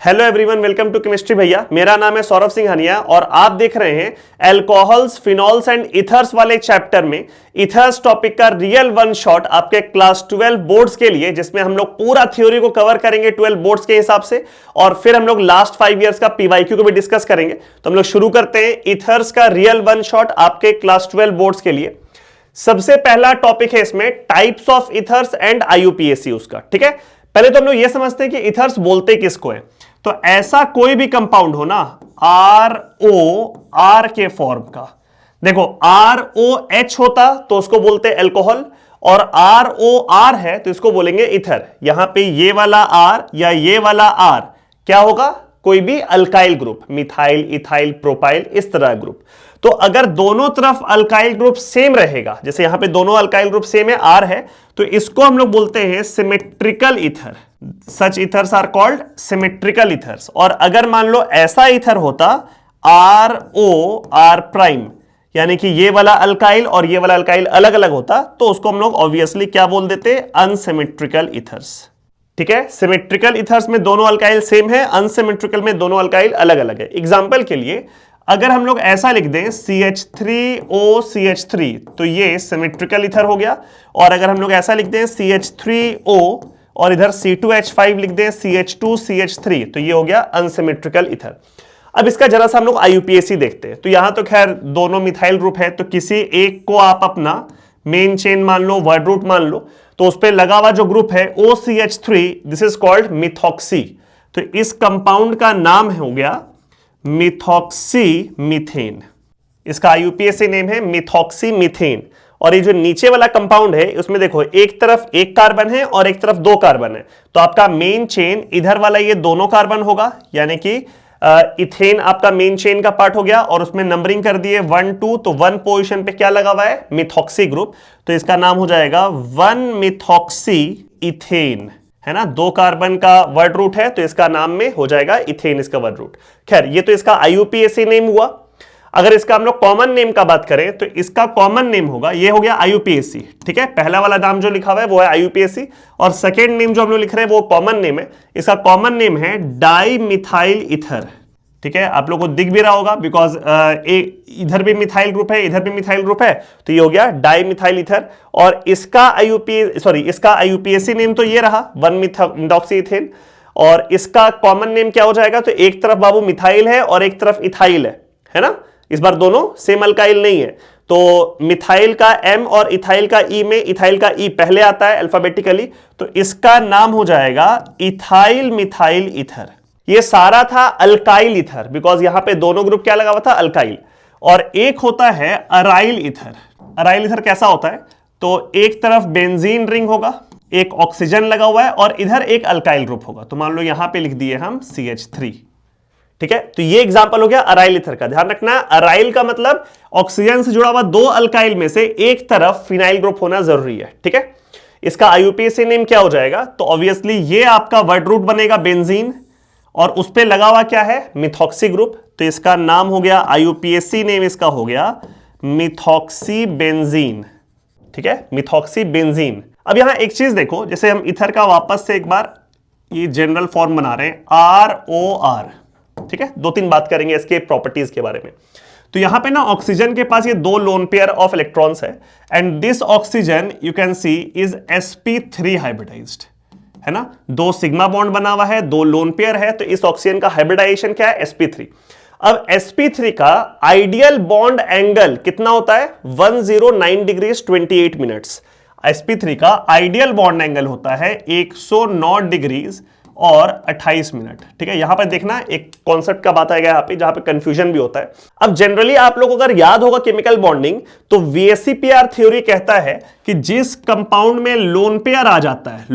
Hello everyone, welcome to chemistry Bhaiya. मेरा नाम है सौरभ सिंह हनिया और आप देख रहे हैं एल्कोहल्स, फिनॉल्स एंड इथर्स वाले चैप्टर में इथर्स टॉपिक का रियल वन शॉट आपके क्लास 12 बोर्ड्स के लिए, जिसमें हम लोग पूरा थ्योरी को कवर करेंगे 12 बोर्ड्स के हिसाब से और फिर हम लोग लास्ट 5 इयर्स का पीवाईक्यू को भी डिस्कस करेंगे। तो हम लोग शुरू करते हैं इथर्स का रियल वन शॉट आपके क्लास 12 बोर्ड्स के लिए। सबसे पहला टॉपिक है इसमें types of ethers and IUPAC उसका। ठीक है, पहले तो हम लोग ये समझते हैं कि इथर्स बोलते किसको है। तो ऐसा कोई भी कंपाउंड हो ना ROR के फॉर्म का, देखो ROH होता तो उसको बोलते एल्कोहल और ROR है तो इसको बोलेंगे इथर। यहां पे ये वाला R या ये वाला R क्या होगा, कोई भी alkyl group, methyl, ethyl, propyl, इस तरह ग्रुप। तो अगर दोनों तरफ अल्काइल ग्रुप सेम रहेगा, जैसे यहां पे दोनों अल्काइल ग्रुप सेम है, R है, तो इसको हम लोग बोलते हैं symmetrical ether. Such ethers are called symmetrical ethers. और अगर मान लो ऐसा इथर होता ROR प्राइम, यानी कि ये वाला अल्काइल और ये वाला अल्काइल अलग अलग होता, तो उसको हम लोग ऑब्वियसली क्या बोल देते, अनसिमेट्रिकल इथर्स। ठीक है, सिमेट्रिकल इथर्स में दोनों अल्काइल सेम है, अनसिमेट्रिकल में दोनों अल्काइल अलग अलग है। एग्जांपल के लिए अगर हम लोग ऐसा लिख दें CH3OCH3 तो ये सिमेट्रिकल इथर हो गया। और अगर हम लोग ऐसा लिख दें CH3O और इधर C2H5 लिख दें CH2CH3 तो ये हो गया अनसिमेट्रिकल इथर। अब इसका जरा सा हम लोग आईयूपीएसी देखते हैं। तो यहां तो खैर दोनों मिथाइल ग्रुप है, तो किसी एक को आप अपना मेन चेन मान लो, वर्ड रूट मान लो, तो उस पर लगा हुआ जो ग्रुप है OCH3, this is called methoxy. तो इस कंपाउंड का नाम हो गया मिथॉक्सी मीथेन। इसका आईयूपीएसी नेम है मिथॉक्सी मीथेन। और ये जो नीचे वाला कंपाउंड है उसमें देखो एक तरफ एक कार्बन है और एक तरफ दो कार्बन है, तो आपका मेन चेन इधर वाला ये दोनों कार्बन होगा, यानी कि इथेन आपका मेन चेन का पार्ट हो गया। और उसमें नंबरिंग कर दिए 1 2, तो 1 पोजीशन पे क्या लगा हुआ है, मिथॉक्सी ग्रुप, तो इसका नाम हो जाएगा 1 मिथॉक्सी इथेन, है ना। 2 कार्बन का वर्ड रूट है तो इसका नाम में हो जाएगा इथेन, इसका वर्ड रूट। खैर ये तो इसका आईयूपीएसी नेम हुआ। अगर इसका हम लोग कॉमन नेम का बात करें तो इसका कॉमन नेम होगा, ये हो गया आईयूपीएसी। ठीक है, पहला वाला नाम जो लिखा हुआ है वो है आईयूपीएसी और सेकेंड नेम जो हम लोग लिख रहे हैं वो कॉमन नेम है। इसका कॉमन नेम है डाईमिथाइल इथर। ठीक है, आप लोगों को दिख भी रहा होगा बिकॉज इधर भी मिथाइल ग्रुप है, इधर भी मिथाइल ग्रुप है, तो ये हो गया डाईमिथाइल इथर। और इसका आईयूपीएसी नेम तो ये रहा 1 मिथॉक्सी इथेन। और इसका कॉमन नेम क्या हो जाएगा, तो एक तरफ बाबू मिथाइल है और एक तरफ इथाइल है ना। इस बार दोनों सेम अल्काइल नहीं है, तो मिथाइल का M और इथाइल का E में इथाइल का E पहले आता है अल्फाबेटिकली, तो इसका नाम हो जाएगा इथाइल मिथाइल इथर। ये सारा था अल्काइल इथर बिकॉज यहां पे दोनों ग्रुप क्या लगा हुआ था, अल्काइल। और एक होता है अराइल इथर। अराइल इथर कैसा होता है, तो एक तरफ बेंजीन रिंग होगा, एक ऑक्सीजन लगा हुआ है और इधर एक अल्काइल ग्रुप होगा। तो मान लो यहां पे लिख दिए हम CH3। ठीक है, तो ये एग्जांपल हो गया अराइल इथर का। ध्यान रखना, अराइल का मतलब ऑक्सीजन से जुड़ा हुआ 2 अल्काइल में से एक तरफ फिनाइल ग्रुप होना जरूरी है। ठीक है, इसका आईयूपीएसी नेम क्या हो जाएगा, तो ऑब्वियसली ये आपका वर्ड रूट बनेगा बेंजीन और उस पे लगा हुआ क्या है, मिथॉक्सी ग्रुप, तो इसका नाम हो गया, आईयूपीएसी नेम इसका हो गया मिथॉक्सी बेंजीन। ठीक है, मिथॉक्सी बेंजीन। अब यहां एक चीज देखो, जैसे हम इथर का वापस से एक बार ये जनरल फॉर्म बना रहे हैं ROR। ठीक है, 2-3 बात करेंगे इसके प्रॉपर्टीज के बारे में। तो यहां पे ना ऑक्सीजन के पास ये 2 लोन पेयर ऑफ इलेक्ट्रॉन्स है and this oxygen you can see is sp3 hybridised, है ना। 2 सिग्मा बॉन्ड बना हुआ है, 2 लोन पेयर है, तो इस ऑक्सीजन का हाइब्रिडाइजेशन क्या है, sp3। अब sp3 का आइडियल बॉन्ड एंगल कितना होता है, 109 डिग्रीज 28 मिनट्स। sp3 का आइडियल बॉन्ड एंगल होता है 109 डिग्रीज और 28 मिनट। ठीक है, यहां पर देखना एक कॉन्सेप्ट का बात आएगा यहां पे, जहां पे कंफ्यूजन भी होता है। अब जनरली आप लोग अगर याद होगा केमिकल बॉन्डिंग, तो VSEPR थ्योरी कहता है कि जिस कंपाउंड में लोन पेयर आ जाता है,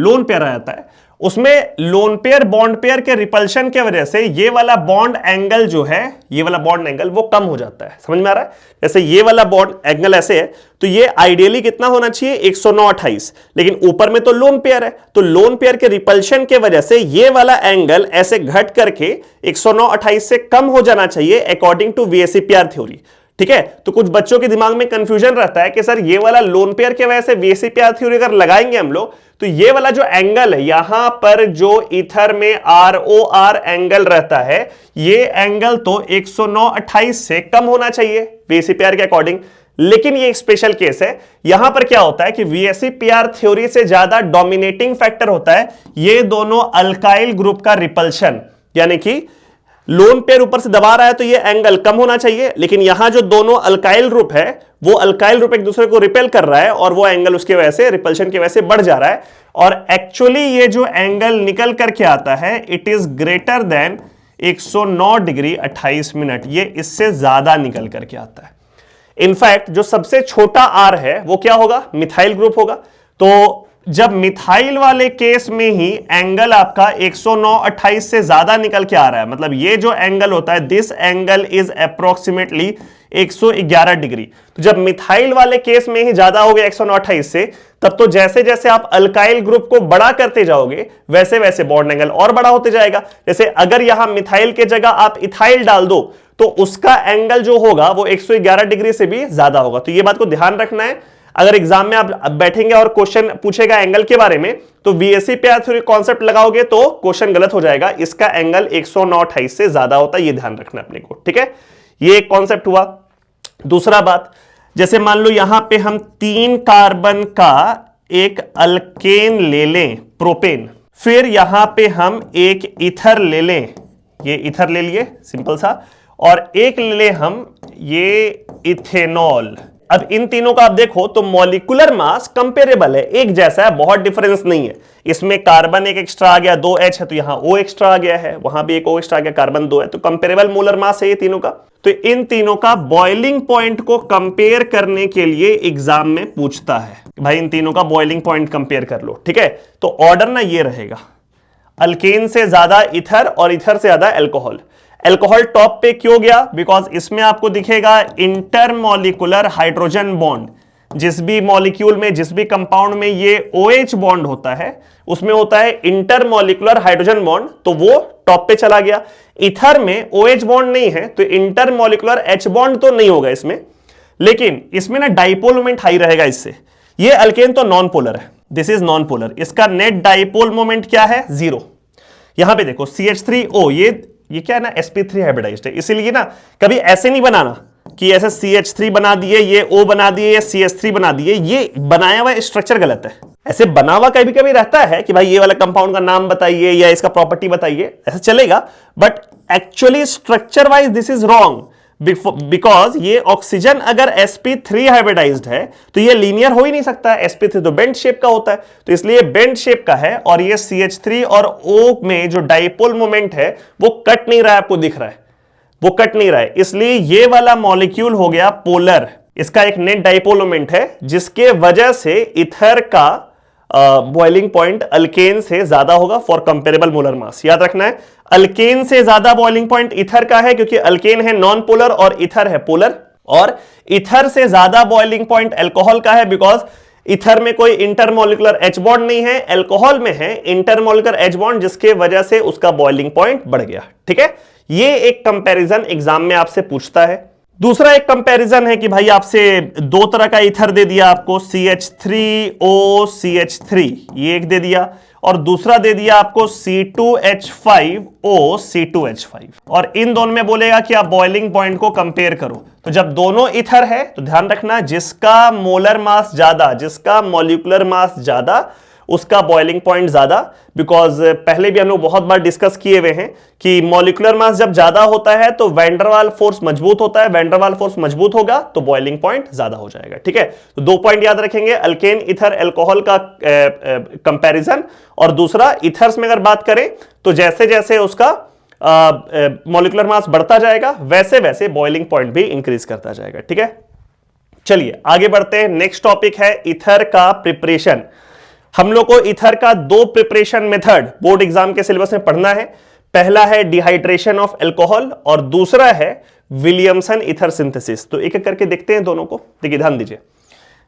उसमें लोन पेयर बॉन्ड पेयर के रिपल्शन के वजह से ये वाला बॉन्ड एंगल जो है, ये वाला बॉन्ड एंगल वो कम हो जाता है। समझ में आ रहा है, जैसे ये वाला बॉन्ड एंगल ऐसे है तो ये आइडियली कितना होना चाहिए, 109-28, लेकिन ऊपर में तो लोन पेयर है, तो लोन पेयर के रिपल्शन के वजह से ये वाला एंगल ऐसे घट करके 109-28 से कम हो जाना चाहिए अकॉर्डिंग टू VSEPR थ्योरी। ठीक है। तो कुछ बच्चों के दिमाग में कंफ्यूजन रहता है कि सर ये वाला लोन पेयर की वजह से VSEPR थ्योरी अगर लगाएंगे हम लोग तो ये वाला जो एंगल है यहां पर जो ईथर में ROR एंगल रहता है ये एंगल तो 109.28 से कम होना चाहिए VSEPR के अकॉर्डिंग। लेकिन ये एक स्पेशल केस है, यहां पर क्या होता है कि VSEPR थ्योरी से ज्यादा डोमिनेटिंग फैक्टर होता है ये दोनों अल्काइल ग्रुप का रिपल्शन, यानी कि लोन पेयर ऊपर से दबा रहा है तो ये एंगल कम होना चाहिए, लेकिन यहां जो दोनों अल्काइल ग्रुप है वो अल्काइल ग्रुप एक दूसरे को रिपेल कर रहा है और वो एंगल उसकी वजह से रिपल्शन की वजह से बढ़ जा रहा है। और एक्चुअली ये जो एंगल निकल करके आता है it is greater than 109 degree 28 minute, ये इससे ज्यादा निकल करके आता है। इनफैक्ट जो सबसे छोटा R है वो क्या होगा, मिथाइल ग्रुप होगा। तो जब मिथाइल वाले केस में ही एंगल आपका 109.28 से ज्यादा निकल के आ रहा है, मतलब ये जो एंगल होता है this angle is approximately 111 degree. तो जब मिथाइल वाले केस में ही ज्यादा हो गया 109.28 से, तब तो जैसे जैसे आप अल्काइल ग्रुप को बड़ा करते जाओगे वैसे वैसे बॉन्ड एंगल और बड़ा होते जाएगा। जैसे अगर यहां मिथाइल के जगह आप इथाइल डाल दो तो उसका एंगल जो होगा वो 111 डिग्री से भी ज्यादा होगा। तो ये बात को ध्यान रखना है। अगर एग्जाम में आप बैठेंगे और क्वेश्चन पूछेगा एंगल के बारे में तो VSEPR थ्योरी कॉन्सेप्ट लगाओगे तो क्वेश्चन गलत हो जाएगा। इसका एंगल 109.28 से ज्यादा होता है, ये ध्यान रखना अपने को, ठीक है। ये एक कॉन्सेप्ट हुआ। दूसरा बात, जैसे मान लो यहां पे हम 3 कार्बन का एक अल्केन ले लें प्रोपेन, फिर यहां पे हम एक ईथर ले लें, ये ईथर ले लिए सिंपल सा, और एक ले लें हम ये इथेनॉल। अब इन तीनों का आप देखो तो मॉलिक्यूलर मास कंपेरेबल है, एक जैसा है, बहुत डिफरेंस नहीं है। इसमें कार्बन एक एक्स्ट्रा आ गया, 2H है तो यहां O एक्स्ट्रा आ गया है, वहां भी एक O एक्स्ट्रा आ गया, कार्बन 2 है, तो कंपेरेबल मोलर मास है ये तीनों का। तो इन तीनों का बॉइलिंग पॉइंट को कंपेयर करने के लिए एग्जाम में पूछता है, भाई इन तीनों का बॉइलिंग पॉइंट कंपेयर कर लो, ठीक है। तो ऑर्डर ना ये रहेगा, अल्केन से ज्यादा इथर और इथर से ज्यादा एल्कोहल। एल्कोहल टॉप पे क्यों गया, बिकॉज इसमें आपको दिखेगा इंटरमॉलिक्यूलर हाइड्रोजन बॉन्ड। जिस भी मॉलिक्यूल में, जिस भी कंपाउंड में ये OH बॉन्ड होता है उसमें होता है इंटरमॉलिक्यूलर हाइड्रोजन बॉन्ड, तो वो टॉप पे चला गया। इथर में OH बॉन्ड नहीं है तो इंटरमॉलिक्यूलर H बॉन्ड तो नहीं होगा इसमें, लेकिन इसमें ना डाइपोल मोमेंट हाई रहेगा इससे। ये अल्केन तो नॉन पोलर है, दिस इज नॉन पोलर, इसका नेट डाइपोल मोमेंट क्या है, 0। यहां पे देखो CH3O, ये क्या है ना sp3 हाइब्रिडाइज्ड है, इसीलिए ना कभी ऐसे नहीं बनाना कि ऐसे CH3 बना दिए, ये O बना दिए, CH3 बना दिए, ये बनाया हुआ स्ट्रक्चर गलत है। ऐसे बना हुआ कभी कभी रहता है कि भाई ये वाला कंपाउंड का नाम बताइए या इसका प्रॉपर्टी बताइए, ऐसा चलेगा, but actually structure wise this is wrong, because ये ऑक्सीजन अगर sp3 हाइब्रिडाइज्ड है तो ये लीनियर हो ही नहीं सकता, sp3 तो बेंड शेप का होता है, तो इसलिए बेंड शेप का है। और ये CH3 और O में जो डाइपोल मोमेंट है वो कट नहीं रहा है, आपको दिख रहा है वो कट नहीं रहा है, इसलिए ये वाला मॉलिक्यूल हो गया पोलर। इसका एक नेट डाइपोल मोमेंट है जिसके वजह से इथर का बॉइलिंग पॉइंट अल्केन से ज्यादा होगा फॉर कंपेरेबल मोलर मास। याद रखना है अल्केन से ज्यादा बॉइलिंग पॉइंट इथर का है, क्योंकि अल्केन है नॉन पोलर और इथर है पोलर, और इथर से ज्यादा बॉइलिंग पॉइंट अल्कोहल का है, बिकॉज इथर में कोई इंटरमॉलिक्यूलर H बॉन्ड नहीं है, अल्कोहल में है इंटरमॉलिक्यूलर H बॉन्ड, जिसके वजह से उसका बॉइलिंग पॉइंट बढ़ गया, ठीक है। ये एक कंपैरिजन एग्जाम में आपसे पूछता है। दूसरा एक कंपैरिजन है कि भाई आपसे 2 तरह का ईथर दे दिया आपको, CH3O CH3 ये एक दे दिया, और दूसरा दे दिया आपको C2H5O C2H5, और इन दोनों में बोलेगा कि आप बॉइलिंग पॉइंट को कंपेयर करो। तो जब दोनों ईथर है तो ध्यान रखना जिसका मोलर मास ज्यादा, जिसका मॉलिक्यूलर मास ज्यादा, उसका बॉइलिंग पॉइंट ज्यादा, बिकॉज पहले भी हम लोग बहुत बार डिस्कस किए हुए हैं कि मॉलिक्यूलर मास जब ज्यादा होता है तो वैंडरवाल फोर्स मजबूत होता है, वैंडरवाल फोर्स मजबूत होगा तो बॉइलिंग पॉइंट ज्यादा हो जाएगा, ठीक है। तो 2 पॉइंट याद रखेंगे, अल्केन इथर एल्कोहल का कंपैरिजन, और दूसरा इथर्स में अगर बात करें तो जैसे जैसे उसका मॉलिक्यूलर मास बढ़ता जाएगा वैसे वैसे बॉइलिंग पॉइंट भी इंक्रीज करता जाएगा, ठीक है। चलिए आगे बढ़ते हैं। नेक्स्ट टॉपिक है इथर का प्रिपरेशन। हम लोग को इथर का 2 प्रिपरेशन मेथड बोर्ड एग्जाम के सिलेबस में पढ़ना है। पहला है डिहाइड्रेशन ऑफ अल्कोहल और दूसरा है विलियमसन इथर सिंथेसिस। तो एक एक करके देखते हैं दोनों को। देखिए ध्यान दीजिए,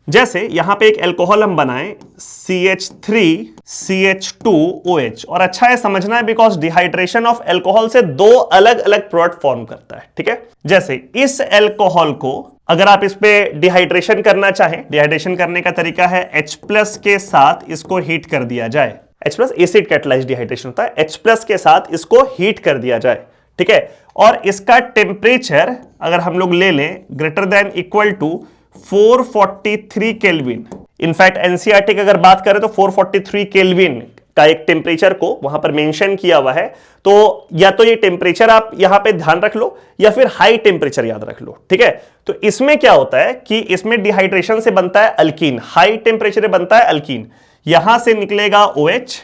जैसे यहां पे एक एल्कोहल हम बनाएं CH3CH2OH, और अच्छा है समझना है बिकॉज डिहाइड्रेशन ऑफ एल्कोहल से दो अलग अलग प्रोडक्ट फॉर्म करता है, ठीक है। जैसे इस एल्कोहल को अगर आप इस पे डिहाइड्रेशन करना चाहें, डिहाइड्रेशन करने का तरीका है H+ के साथ इसको हीट कर दिया जाए। H+ एसिड कैटालाइज्ड डिहाइड्रेशन होता है, H+ के साथ इसको हीट कर दिया जाए, ठीक है। और इसका टेम्परेचर अगर हम लोग ले लें greater than equal to 443 kelvin. In fact NCERT की अगर बात करें तो 443 केल्विन का एक टेम्परेचर को वहां पर मेंशन किया हुआ है। तो या तो ये टेम्परेचर आप यहां पे ध्यान रख लो या फिर हाई टेम्परेचर याद रख लो, ठीक है। तो इसमें क्या होता है कि इसमें डिहाइड्रेशन से बनता है अल्कीन, हाई टेम्परेचर बनता है अल्कीन। यहां से निकलेगा OH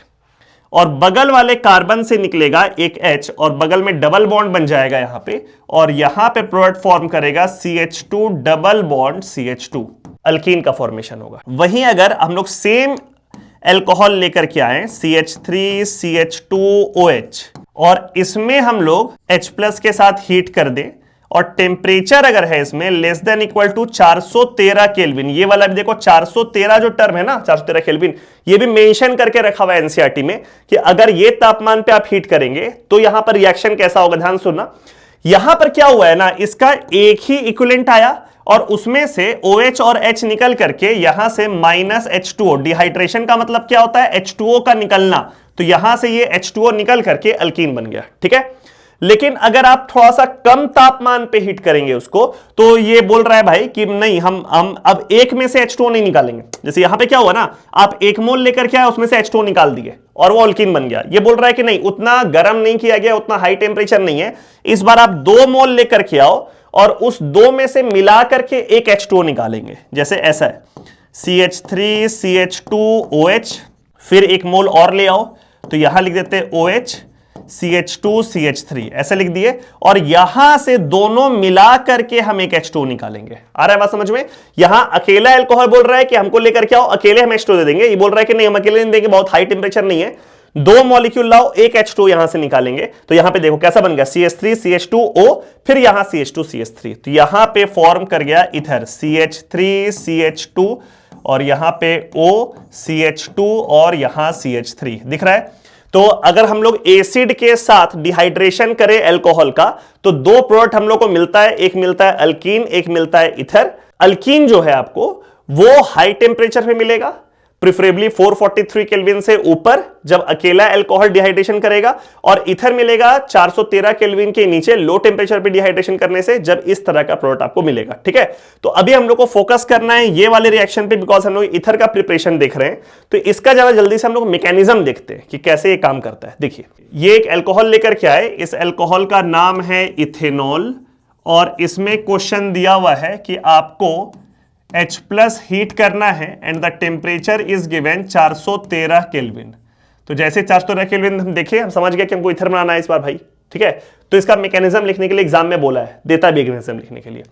और बगल वाले कार्बन से निकलेगा एक H और बगल में डबल बॉन्ड बन जाएगा यहां पे, और यहां पे प्रोडक्ट फॉर्म करेगा CH2 double bond CH2, alkyne का फॉर्मेशन होगा। वहीं अगर हम लोग सेम एल्कोहल लेकर के आए CH3CH2OH और इसमें हम लोग H+ के साथ हीट कर दें और टेम्परेचर अगर है इसमें less than equal to 413 kelvin, ये वाला भी देखो 413 जो टर्म है ना 413 केल्विन, ये भी मेंशन करके रखा हुआ है एनसीईआरटी में कि अगर ये तापमान पे आप हीट करेंगे तो यहां पर रिएक्शन कैसा होगा, ध्यान सुनना। यहां पर क्या हुआ है ना, इसका एक ही इक्विवेलेंट आया और उसमें से OH और H निकल करके यहां से -H2O, डिहाइड्रेशन का मतलब क्या होता है H2O का निकलना, तो यहां से ये H2O निकल करके अल्कीन बन गया, ठीक है। लेकिन अगर आप थोड़ा सा कम तापमान पे हीट करेंगे उसको तो ये बोल रहा है भाई कि नहीं हम अब एक में से H2O नहीं निकालेंगे। जैसे यहां पे क्या हुआ ना, आप 1 मोल लेकर के आए उसमें से H2O निकाल दिए और वो अल्कीन बन गया। ये बोल रहा है कि नहीं, उतना गर्म नहीं किया गया, उतना हाई टेम्परेचर नहीं है, इस बार आप 2 मोल लेकर के आओ और उस 2 में से मिला करके एक H2O निकालेंगे। जैसे ऐसा है CH3CH2OH, फिर 1 मोल और ले आओ तो यहां लिख देते OH CH2CH3 ऐसे लिख दिए, और यहां से दोनों मिला करके हम एक H2O निकालेंगे। आ रहा है बात समझ में? यहां अकेला अल्कोहल बोल रहा है कि हमको लेकर के आओ, अकेले हम H2O दे देंगे। ये बोल रहा है कि नहीं हम अकेले नहीं देंगे, बहुत हाई टेम्परेचर नहीं है, 2 मॉलिक्यूल लाओ एक H2O यहां से निकालेंगे। तो यहां पे देखो कैसा बन गया CH3CH2O, फिर यहां CH2CH3, तो यहां पे फॉर्म कर गया इधर CH3CH2 और यहां पे O CH2 और यहां CH3 दिख रहा है। तो अगर हम लोग एसिड के साथ डिहाइड्रेशन करें एल्कोहल का तो 2 प्रोडक्ट हम लोग को मिलता है, एक मिलता है अल्कीन, एक मिलता है इथर। अल्कीन जो है आपको वो हाई टेम्परेचर पे मिलेगा, प्रिफरेबली 443 केल्विन से ऊपर जब अकेला अल्कोहल डिहाइड्रेशन करेगा, और इथर मिलेगा 413 केल्विन के नीचे लो टेम्परेचर पे डिहाइड्रेशन करने से जब इस तरह का प्रोडक्ट आपको मिलेगा, ठीक है। तो अभी हम लोग को फोकस करना है ये वाले रिएक्शन पे बिकॉज हम लोग इथर का प्रिपरेशन देख रहे हैं। तो इसका जरा जल्दी से हम लोग मैकेनिज्म देखते हैं कि कैसे ये काम करता है। देखिए ये एक अल्कोहल लेकर के आए, इस अल्कोहल का नाम है इथेनॉल और इसमें क्वेश्चन दिया हुआ है कि आपको H+ हीट करना है and the temperature is given 413 kelvin. तो जैसे 413 केल्विन हम देखे, हम समझ गए कि हमको इथर बनाना है इस बार भाई, ठीक है। तो इसका मैकेनिज्म लिखने के लिए एग्जाम में बोला है, देता भी मैकेनिज्म लिखने के लिए।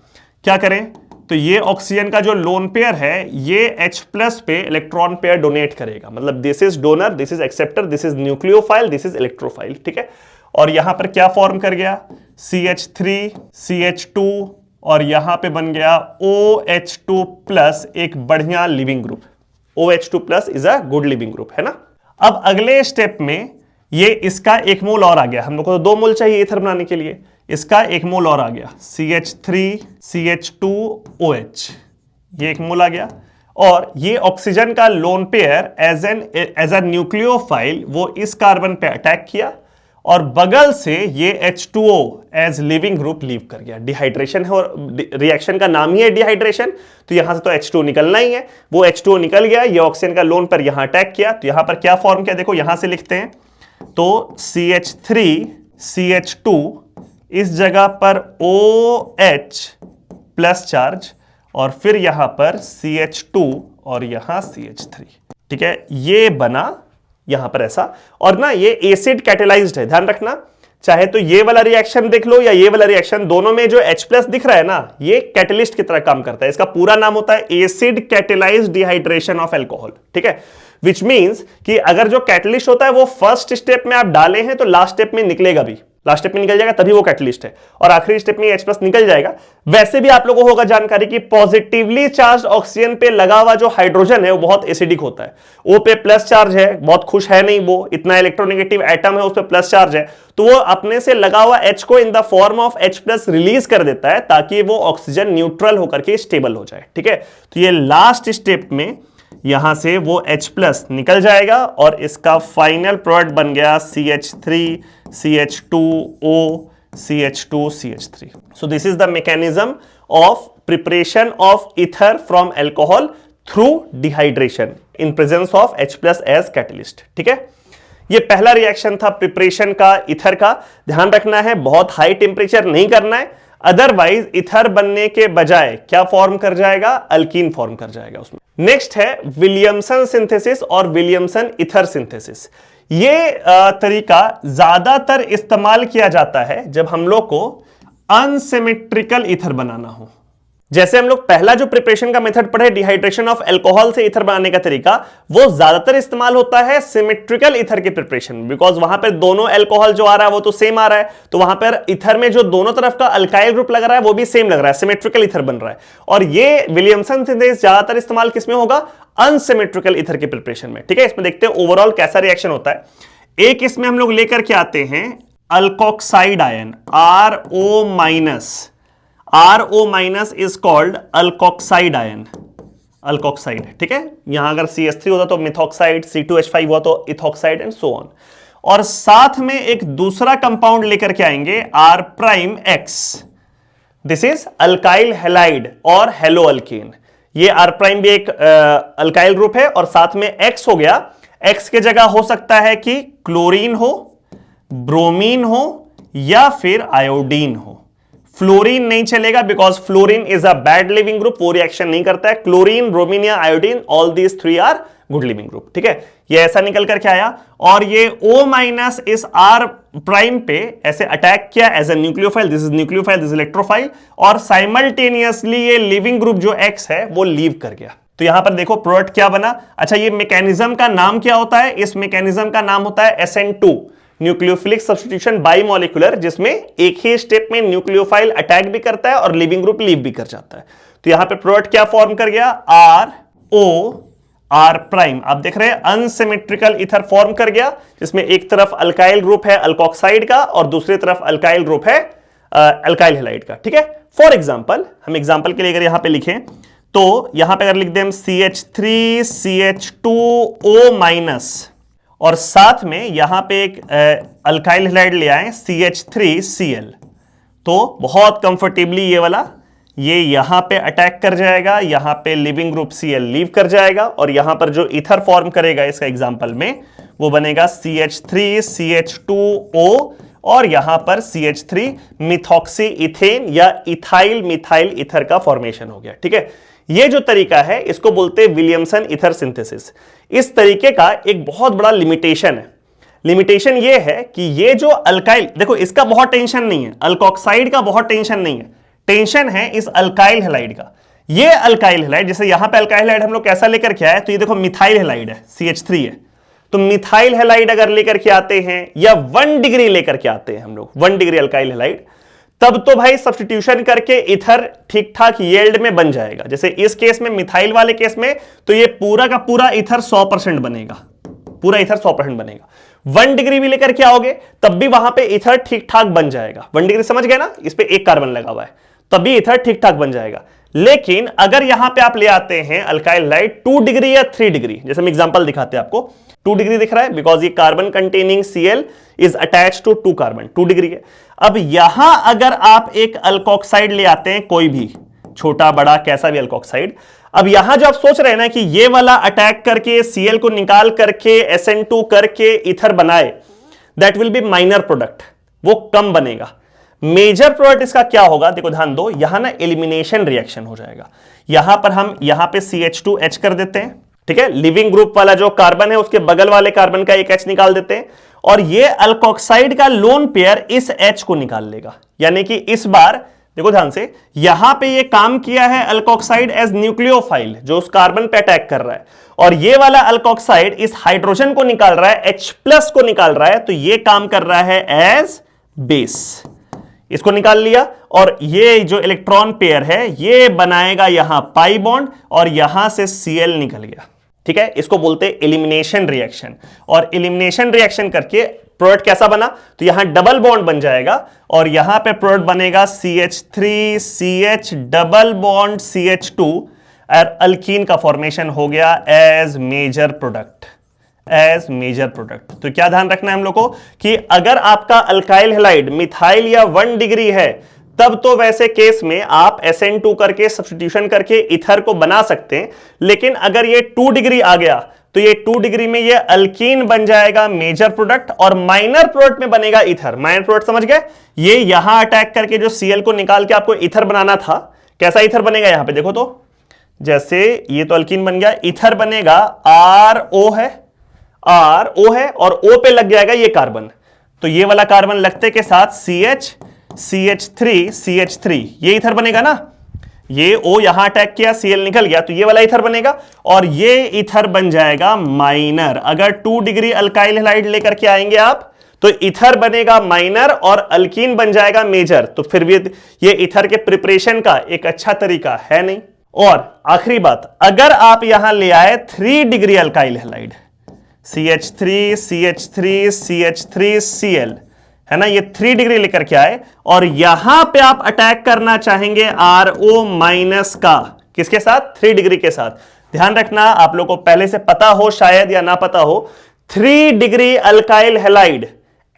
क्या करें, तो ये ऑक्सीजन का जो लोन पेयर है ये H+ पे इलेक्ट्रॉन पेयर डोनेट करेगा, मतलब this is donor, this is acceptor, this is nucleophile, this is electrophile, ठीक है। और यहां पर क्या फॉर्म कर गया CH3CH2 और यहां पे बन गया OH2+, एक बढ़िया leaving group. OH2+ is a good leaving group, है ना। अब अगले स्टेप में ये इसका 1 मोल और आ गया, हम लोग को तो 2 मोल चाहिए इथर बनाने के लिए, इसका 1 मोल और आ गया CH3CH2OH, ये 1 मोल आ गया। और ये ऑक्सीजन का lone pair as a nucleophile वो इस कार्बन पे अटैक किया और बगल से ये H2O as leaving group leave कर गया। डिहाइड्रेशन है और रिएक्शन का नाम ही है डिहाइड्रेशन, तो यहां से तो H2O निकलना ही है, वो H2O निकल गया, ये ऑक्सीजन का लोन पर यहां अटैक किया, तो यहां पर क्या फॉर्म किया देखो, यहां से लिखते हैं तो CH3CH2 इस जगह पर OH+ चार्ज और फिर यहां पर CH2 और यहां CH3, ठीक है। ये बना यहां पर ऐसा, और ना ये एसिड कैटेलाइज्ड है, ध्यान रखना, चाहे तो ये वाला रिएक्शन देख लो या ये वाला रिएक्शन, दोनों में जो H+ दिख रहा है ना ये कैटलिस्ट की तरह काम करता है। इसका पूरा नाम होता है acid catalysed dehydration of alcohol, ठीक है। विच मींस कि अगर जो कैटलिस्ट होता है वो फर्स्ट स्टेप में आप डाले हैं तो लास्ट स्टेप में निकलेगा भी, लास्ट स्टेप में निकल जाएगा तभी वो कैटलिस्ट है, और आखिरी स्टेप में H+ निकल जाएगा। वैसे भी आप लोगों को होगा जानकारी कि पॉजिटिवली चार्ज ऑक्सीजन पे लगा हुआ जो हाइड्रोजन है वो बहुत एसिडिक होता है। O पे प्लस चार्ज है, बहुत खुश है नहीं, वो इतना इलेक्ट्रोनेगेटिव एटम है, उस पे प्लस चार्ज है, तो वो अपने से लगा हुआ H को in the form of H+ release कर देता है ताकि वो ऑक्सीजन न्यूट्रल होकर के स्टेबल हो जाए। ठीक है, तो ये लास्ट स्टेप में यहां से वो H+ निकल जाएगा और इसका फाइनल प्रोडक्ट बन गया CH3 CH2O CH2 CH3। So this is the mechanism of preparation of ether from alcohol through dehydration in presence of H+ as catalyst. ठीक है, ये पहला रिएक्शन था प्रिपरेशन का ईथर का। ध्यान रखना है बहुत हाई टेम्परेचर नहीं करना है, अदरवाइज ईथर बनने के बजाय क्या फॉर्म कर जाएगा, अल्कीन फॉर्म कर जाएगा उसमें। नेक्स्ट है विलियमसन सिंथेसिस और विलियमसन ईथर सिंथेसिस। ये तरीका ज्यादातर इस्तेमाल किया जाता है जब हम लोग को अनसिमेट्रिकल ईथर बनाना हो। जैसे हम लोग पहला जो प्रिपरेशन का मेथड पढ़े डिहाइड्रेशन ऑफ अल्कोहल से ईथर बनाने का तरीका, वो ज्यादातर इस्तेमाल होता है सिमेट्रिकल ईथर के प्रिपरेशन में, बिकॉज वहां पर दोनों अल्कोहल जो आ रहा है वो तो सेम आ रहा है, तो वहां पर ईथर में जो दोनों तरफ का अल्काइल ग्रुप लग रहा है वो भी सेम लग रहा है, सिमेट्रिकल ईथर बन रहा है। और ये विलियमसन सिंथेसिस ज्यादातर इस्तेमाल किसमें होगा, अनसिमेट्रिकल ईथर के प्रिपरेशन में। ठीक है, इसमें देखते हैं ओवरऑल कैसा रिएक्शन होता है। एक इसमें हम लोग लेकर के आते हैं alkoxide ion RO- is called alkoxide ion, alkoxide. ठीक है, यहां अगर CH3 होता तो मिथॉक्साइड, C2H5 हुआ तो इथॉक्साइड एंड सो ऑन। और साथ में एक दूसरा कंपाउंड लेकर के आएंगे R'(X), this is alkyl halide और हेलो अल्कीन। ये R' भी एक अल्काइल ग्रुप है और साथ में X हो गया। X के जगह हो सकता है कि क्लोरीन हो, ब्रोमीन हो या फिर आयोडीन हो। फ्लोरीन नहीं चलेगा because fluorine is a bad leaving group, वो रिएक्शन नहीं करता है। क्लोरीन, ब्रोमीन या iodine, all these three are good leaving group. ठीक है, ये ऐसा निकल करके आया और ये O- इस R' पे ऐसे अटैक किया as a nucleophile, this is nucleophile, this electrophile, और साइमल्टेनियसली ये लिविंग ग्रुप जो X है वो लीव कर गया। तो यहां पर देखो प्रोडक्ट क्या बना। अच्छा, ये मैकेनिज्म का नाम क्या होता है, इस मैकेनिज्म का नाम होता है SN2, न्यूक्लियोफिलिक सब्स्टिट्यूशन बाइमॉलिक्यूलर, जिसमें एक ही स्टेप में न्यूक्लियोफाइल अटैक भी करता है और लिविंग ग्रुप लीव भी कर जाता है। तो यहां पे प्रोडक्ट क्या फॉर्म कर गया, R'। आप देख रहे हैं अनसिमेट्रिकल ईथर फॉर्म कर गया, जिसमें एक तरफ अल्काइल ग्रुप है अल्कोक्साइड का और दूसरी तरफ अल्काइल ग्रुप है अल्काइल हैलाइड का। ठीक है, फॉर एग्जांपल, हम एग्जांपल के लिए अगर यहां पे लिखें तो यहां पे अगर लिख दें CH3 CH2O- और साथ में यहां पे एक अल्काइल हैलाइड ले आए CH3Cl, तो बहुत कंफर्टेबली ये वाला ये यहां पे अटैक कर जाएगा, यहां पे लिविंग ग्रुप Cl लीव कर जाएगा और यहां पर जो ईथर फॉर्म करेगा इसका एग्जांपल में वो बनेगा CH3 CH2O और यहां पर CH3 मिथॉक्सी इथेन या इथाइल मिथाइल ईथर का फॉर्मेशन हो गया। ठीक है, ये जो तरीका है इसको बोलते हैं विलियमसन ईथर सिंथेसिस। इस तरीके का एक बहुत बड़ा लिमिटेशन है। लिमिटेशन ये है कि ये जो अल्काइल, देखो इसका बहुत टेंशन नहीं है, अल्कोक्साइड का बहुत टेंशन नहीं है, टेंशन है इस अल्काइल हैलाइड का। ये अल्काइल हैलाइड, जैसे यहां पे अल्काइल हैलाइड हम लोग कैसा लेकर के आए, तो ये देखो मिथाइल हैलाइड है, CH3 है, तो मिथाइल हैलाइड अगर लेकर के आते हैं या 1 डिग्री लेकर के आते हैं हम लोग 1 डिग्री अल्काइल हैलाइड, तब तो भाई सब्स्टिट्यूशन करके ईथर ठीक ठाक यील्ड में बन जाएगा। जैसे इस केस में मिथाइल वाले केस में तो ये पूरा का पूरा ईथर 100% बनेगा, पूरा ईथर 100% बनेगा। 1 डिग्री भी लेकर के आओगे तब भी वहां पे ईथर ठीक ठाक बन जाएगा। 1 डिग्री समझ गए ना, इस पे एक कार्बन लगा हुआ है, तब भी ईथर ठीक ठाक बन जाएगा। लेकिन अगर यहां पे आप ले आते हैं अल्काइल हैलाइड 2 डिग्री या 3 डिग्री, जैसे हम एग्जांपल दिखाते हैं आपको, 2 डिग्री दिख रहा है बिकॉज ये carbon containing Cl is attached to 2 carbon, 2 degree है। अब यहां अगर आप एक अल्कोक्साइड ले आते हैं, कोई भी छोटा बड़ा कैसा भी अल्कोक्साइड, अब यहां जो आप सोच रहे हैं ना कि ये वाला अटैक करके Cl को निकाल करके SN2 करके ईथर बनाए, that will be minor product, वो कम बनेगा। मेजर प्रोडक्ट इसका क्या होगा, देखो ध्यान दो, यहां ना एलिमिनेशन रिएक्शन हो जाएगा। यहां पर हम यहां पे CH2H कर देते हैं, ठीक है, लिविंग ग्रुप वाला जो कार्बन है उसके बगल वाले कार्बन का एक H निकाल देते हैं और ये अल्कोक्साइड का लोन पेयर इस H को निकाल लेगा। यानी कि इस बार देखो ध्यान से, यहां पे ये काम किया है अल्कोक्साइड एज न्यूक्लियोफाइल जो उस कार्बन पे अटैक कर रहा है, और ये वाला अल्कोक्साइड इस हाइड्रोजन को निकाल रहा है, H+ को निकाल रहा है, तो ये काम कर रहा है एज बेस, इसको निकाल लिया और ये जो इलेक्ट्रॉन पेयर है ये बनाएगा यहां पाई बॉन्ड और यहां से Cl निकल गया। ठीक है, इसको बोलते हैं एलिमिनेशन रिएक्शन। और एलिमिनेशन रिएक्शन करके प्रोडक्ट कैसा बना, तो यहां डबल बॉन्ड बन जाएगा और यहां पे प्रोडक्ट बनेगा CH3CH डबल बॉन्ड CH2 और अल्कीन का फॉर्मेशन हो गया as major product, as major product. तो क्या ध्यान रखना है हम लोग को कि अगर आपका अल्काइल हैलाइड मिथाइल या 1 डिग्री है तब तो वैसे केस में आप SN2 करके सब्स्टिट्यूशन करके इथर को बना सकते हैं, लेकिन अगर ये 2 डिग्री आ गया तो ये 2 डिग्री में ये अल्कीन बन जाएगा मेजर प्रोडक्ट और माइनर प्रोडक्ट में बनेगा इथर। माइनर प्रोडक्ट समझ गए, ये यहां अटैक करके जो Cl को निकाल के आपको इथर बनाना था, कैसा इथर बनेगा यहां पे देखो तो, जैसे ये तो अल्कीन बन गया, इथर बनेगा RO है, RO है और O पे लग जाएगा ये कार्बन, तो ये वाला कार्बन लगते के साथ CH3 ये इथर बनेगा ना, ये O यहां अटैक किया Cl निकल गया तो ये वाला इथर बनेगा और ये इथर बन जाएगा माइनर। अगर 2 डिग्री अल्काइल हैलाइड लेकर के आएंगे आप तो इथर बनेगा माइनर और अल्कीन बन जाएगा मेजर, तो फिर भी ये इथर के प्रिपरेशन का एक अच्छा तरीका है नहीं। और आखिरी बात, अगर आप यहां ले आए 3 डिग्री अल्काइल हैलाइड CH3CH3CH3Cl है ना, ये 3 डिग्री लेकर के आए और यहां पे आप अटैक करना चाहेंगे RO माइनस का, किसके साथ, 3 डिग्री के साथ। ध्यान रखना, आप लोगों को पहले से पता हो शायद या ना पता हो, 3 degree alkyl halide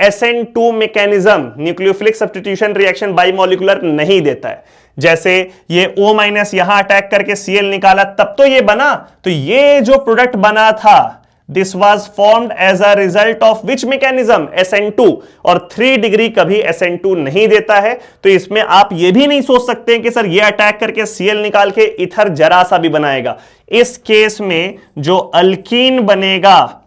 SN2 mechanism nucleophilic substitution reaction bimolecular नहीं देता है। जैसे ये O माइनस यहां अटैक करके Cl निकाला तब तो ये बना, तो ये जो प्रोडक्ट बना था this was formed as a result of which mechanism, SN2, और 3 डिग्री कभी SN2 नहीं देता है। तो इसमें आप ये भी नहीं सोच सकते कि सर ये अटैक करके Cl निकाल के इथर जरा सा भी बनाएगा। इस केस में जो अल्कीन बनेगा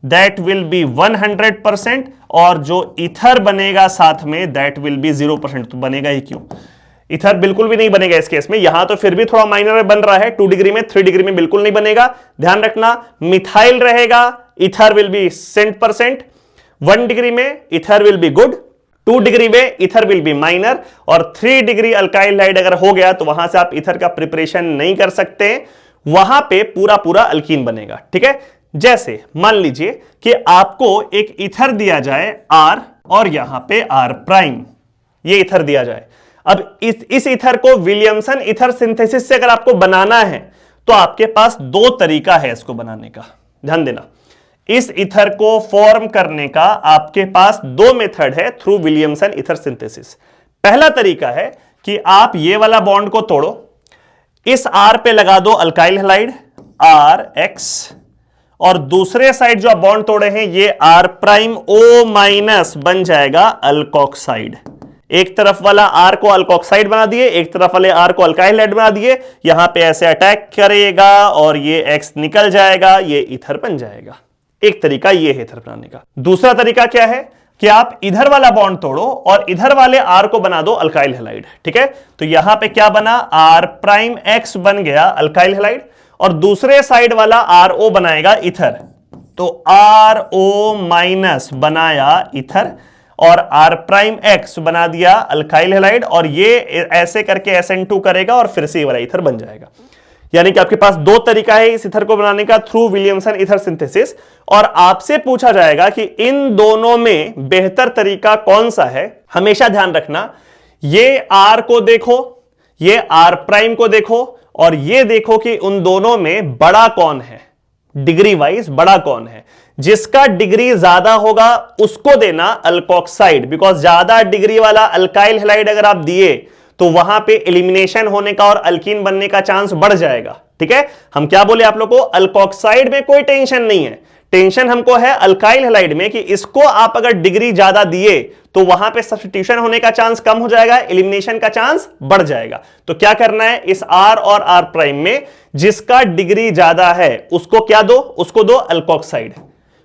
दैट विल बी 100% और जो इथर बनेगा साथ में दैट विल बी 0%। तो बनेगा ही क्यों, इथर बिल्कुल भी नहीं बनेगा इस केस में। यहां तो फिर भी थोड़ा माइनर में बन रहा है 2 डिग्री में, 3 डिग्री में बिल्कुल नहीं बनेगा। ध्यान रखना, मिथाइल रहेगा, इथर विल बी 100%, 1 डिग्री में ether will be good, 2 degree में इथर विल बी माइनर और 3 डिग्री अल्काइल हैलाइड अगर हो गया तो वहां से आप इथर का प्रिपरेशन नहीं कर सकते, वहां पे पूरा पूरा अल्कीन बनेगा। ठीक है, जैसे मान लीजिए कि आपको एक इथर दिया जाए R और यहां पे R', ये इथर दिया जाए। अब इस इथर को विलियमसन इथर सिंथेसिस से अगर आपको बनाना है तो आपके पास 2 तरीका है इसको बनाने का। ध्यान देना, इस इथर को फॉर्म करने का आपके पास 2 मेथड है थ्रू विलियमसन इथर सिंथेसिस। पहला तरीका है कि आप ये वाला बॉन्ड को तोड़ो, इस R पे लगा दो अल्काइल हैलाइड RX और दूसरे साइड जो आप बॉन्ड तोड़े हैं ये R'O- बन जाएगा अल्कोक्साइड। एक तरफ वाला R को अल्कोक्साइड बना दिए, एक तरफ वाले R को अल्काइल हैलाइड बना दिए, यहां पे ऐसे अटैक करेगा और ये X निकल जाएगा, ये इथर बन जाएगा। एक तरीका ये है इथर बनाने का। दूसरा तरीका क्या है कि आप इधर वाला बॉन्ड तोड़ो और इधर वाले R को बना दो अल्काइल हैलाइड। ठीक है, तो यहां पे क्या बना, R'(X) बन गया अल्काइल हैलाइड और दूसरे साइड वाला RO बनाएगा इथर, तो RO- बनाया इथर और R'(X) बना दिया अल्काइल हैलाइड और ये ऐसे करके SN2 करेगा और फिर से ये वाला इथर बन जाएगा। यानी कि आपके पास 2 तरीका है इस इथर को बनाने का थ्रू विलियमसन इथर सिंथेसिस, और आपसे पूछा जाएगा कि इन दोनों में बेहतर तरीका कौन सा है। हमेशा ध्यान रखना, ये R को देखो, ये R' को देखो और ये देखो कि उन दोनों में बड़ा कौन है, डिग्री वाइज बड़ा कौन है। जिसका डिग्री ज्यादा होगा उसको देना अल्कोक्साइड, बिकॉज ज्यादा डिग्री वाला अल्काइल हैलाइड अगर आप दिए तो वहां पे एलिमिनेशन होने का और अल्कीन बनने का चांस बढ़ जाएगा। ठीक है, हम क्या बोले आप लोग को, अल्कोक्साइड में कोई टेंशन नहीं है, टेंशन हमको है अल्काइल हैलाइड में कि इसको आप अगर डिग्री ज्यादा दिए तो वहां पे सब्स्टिट्यूशन होने का चांस कम हो जाएगा, एलिमिनेशन का चांस बढ़ जाएगा। तो क्या करना है, इस R और R' में जिसका डिग्री ज्यादा है उसको क्या दो, उसको दो अल्कोक्साइड,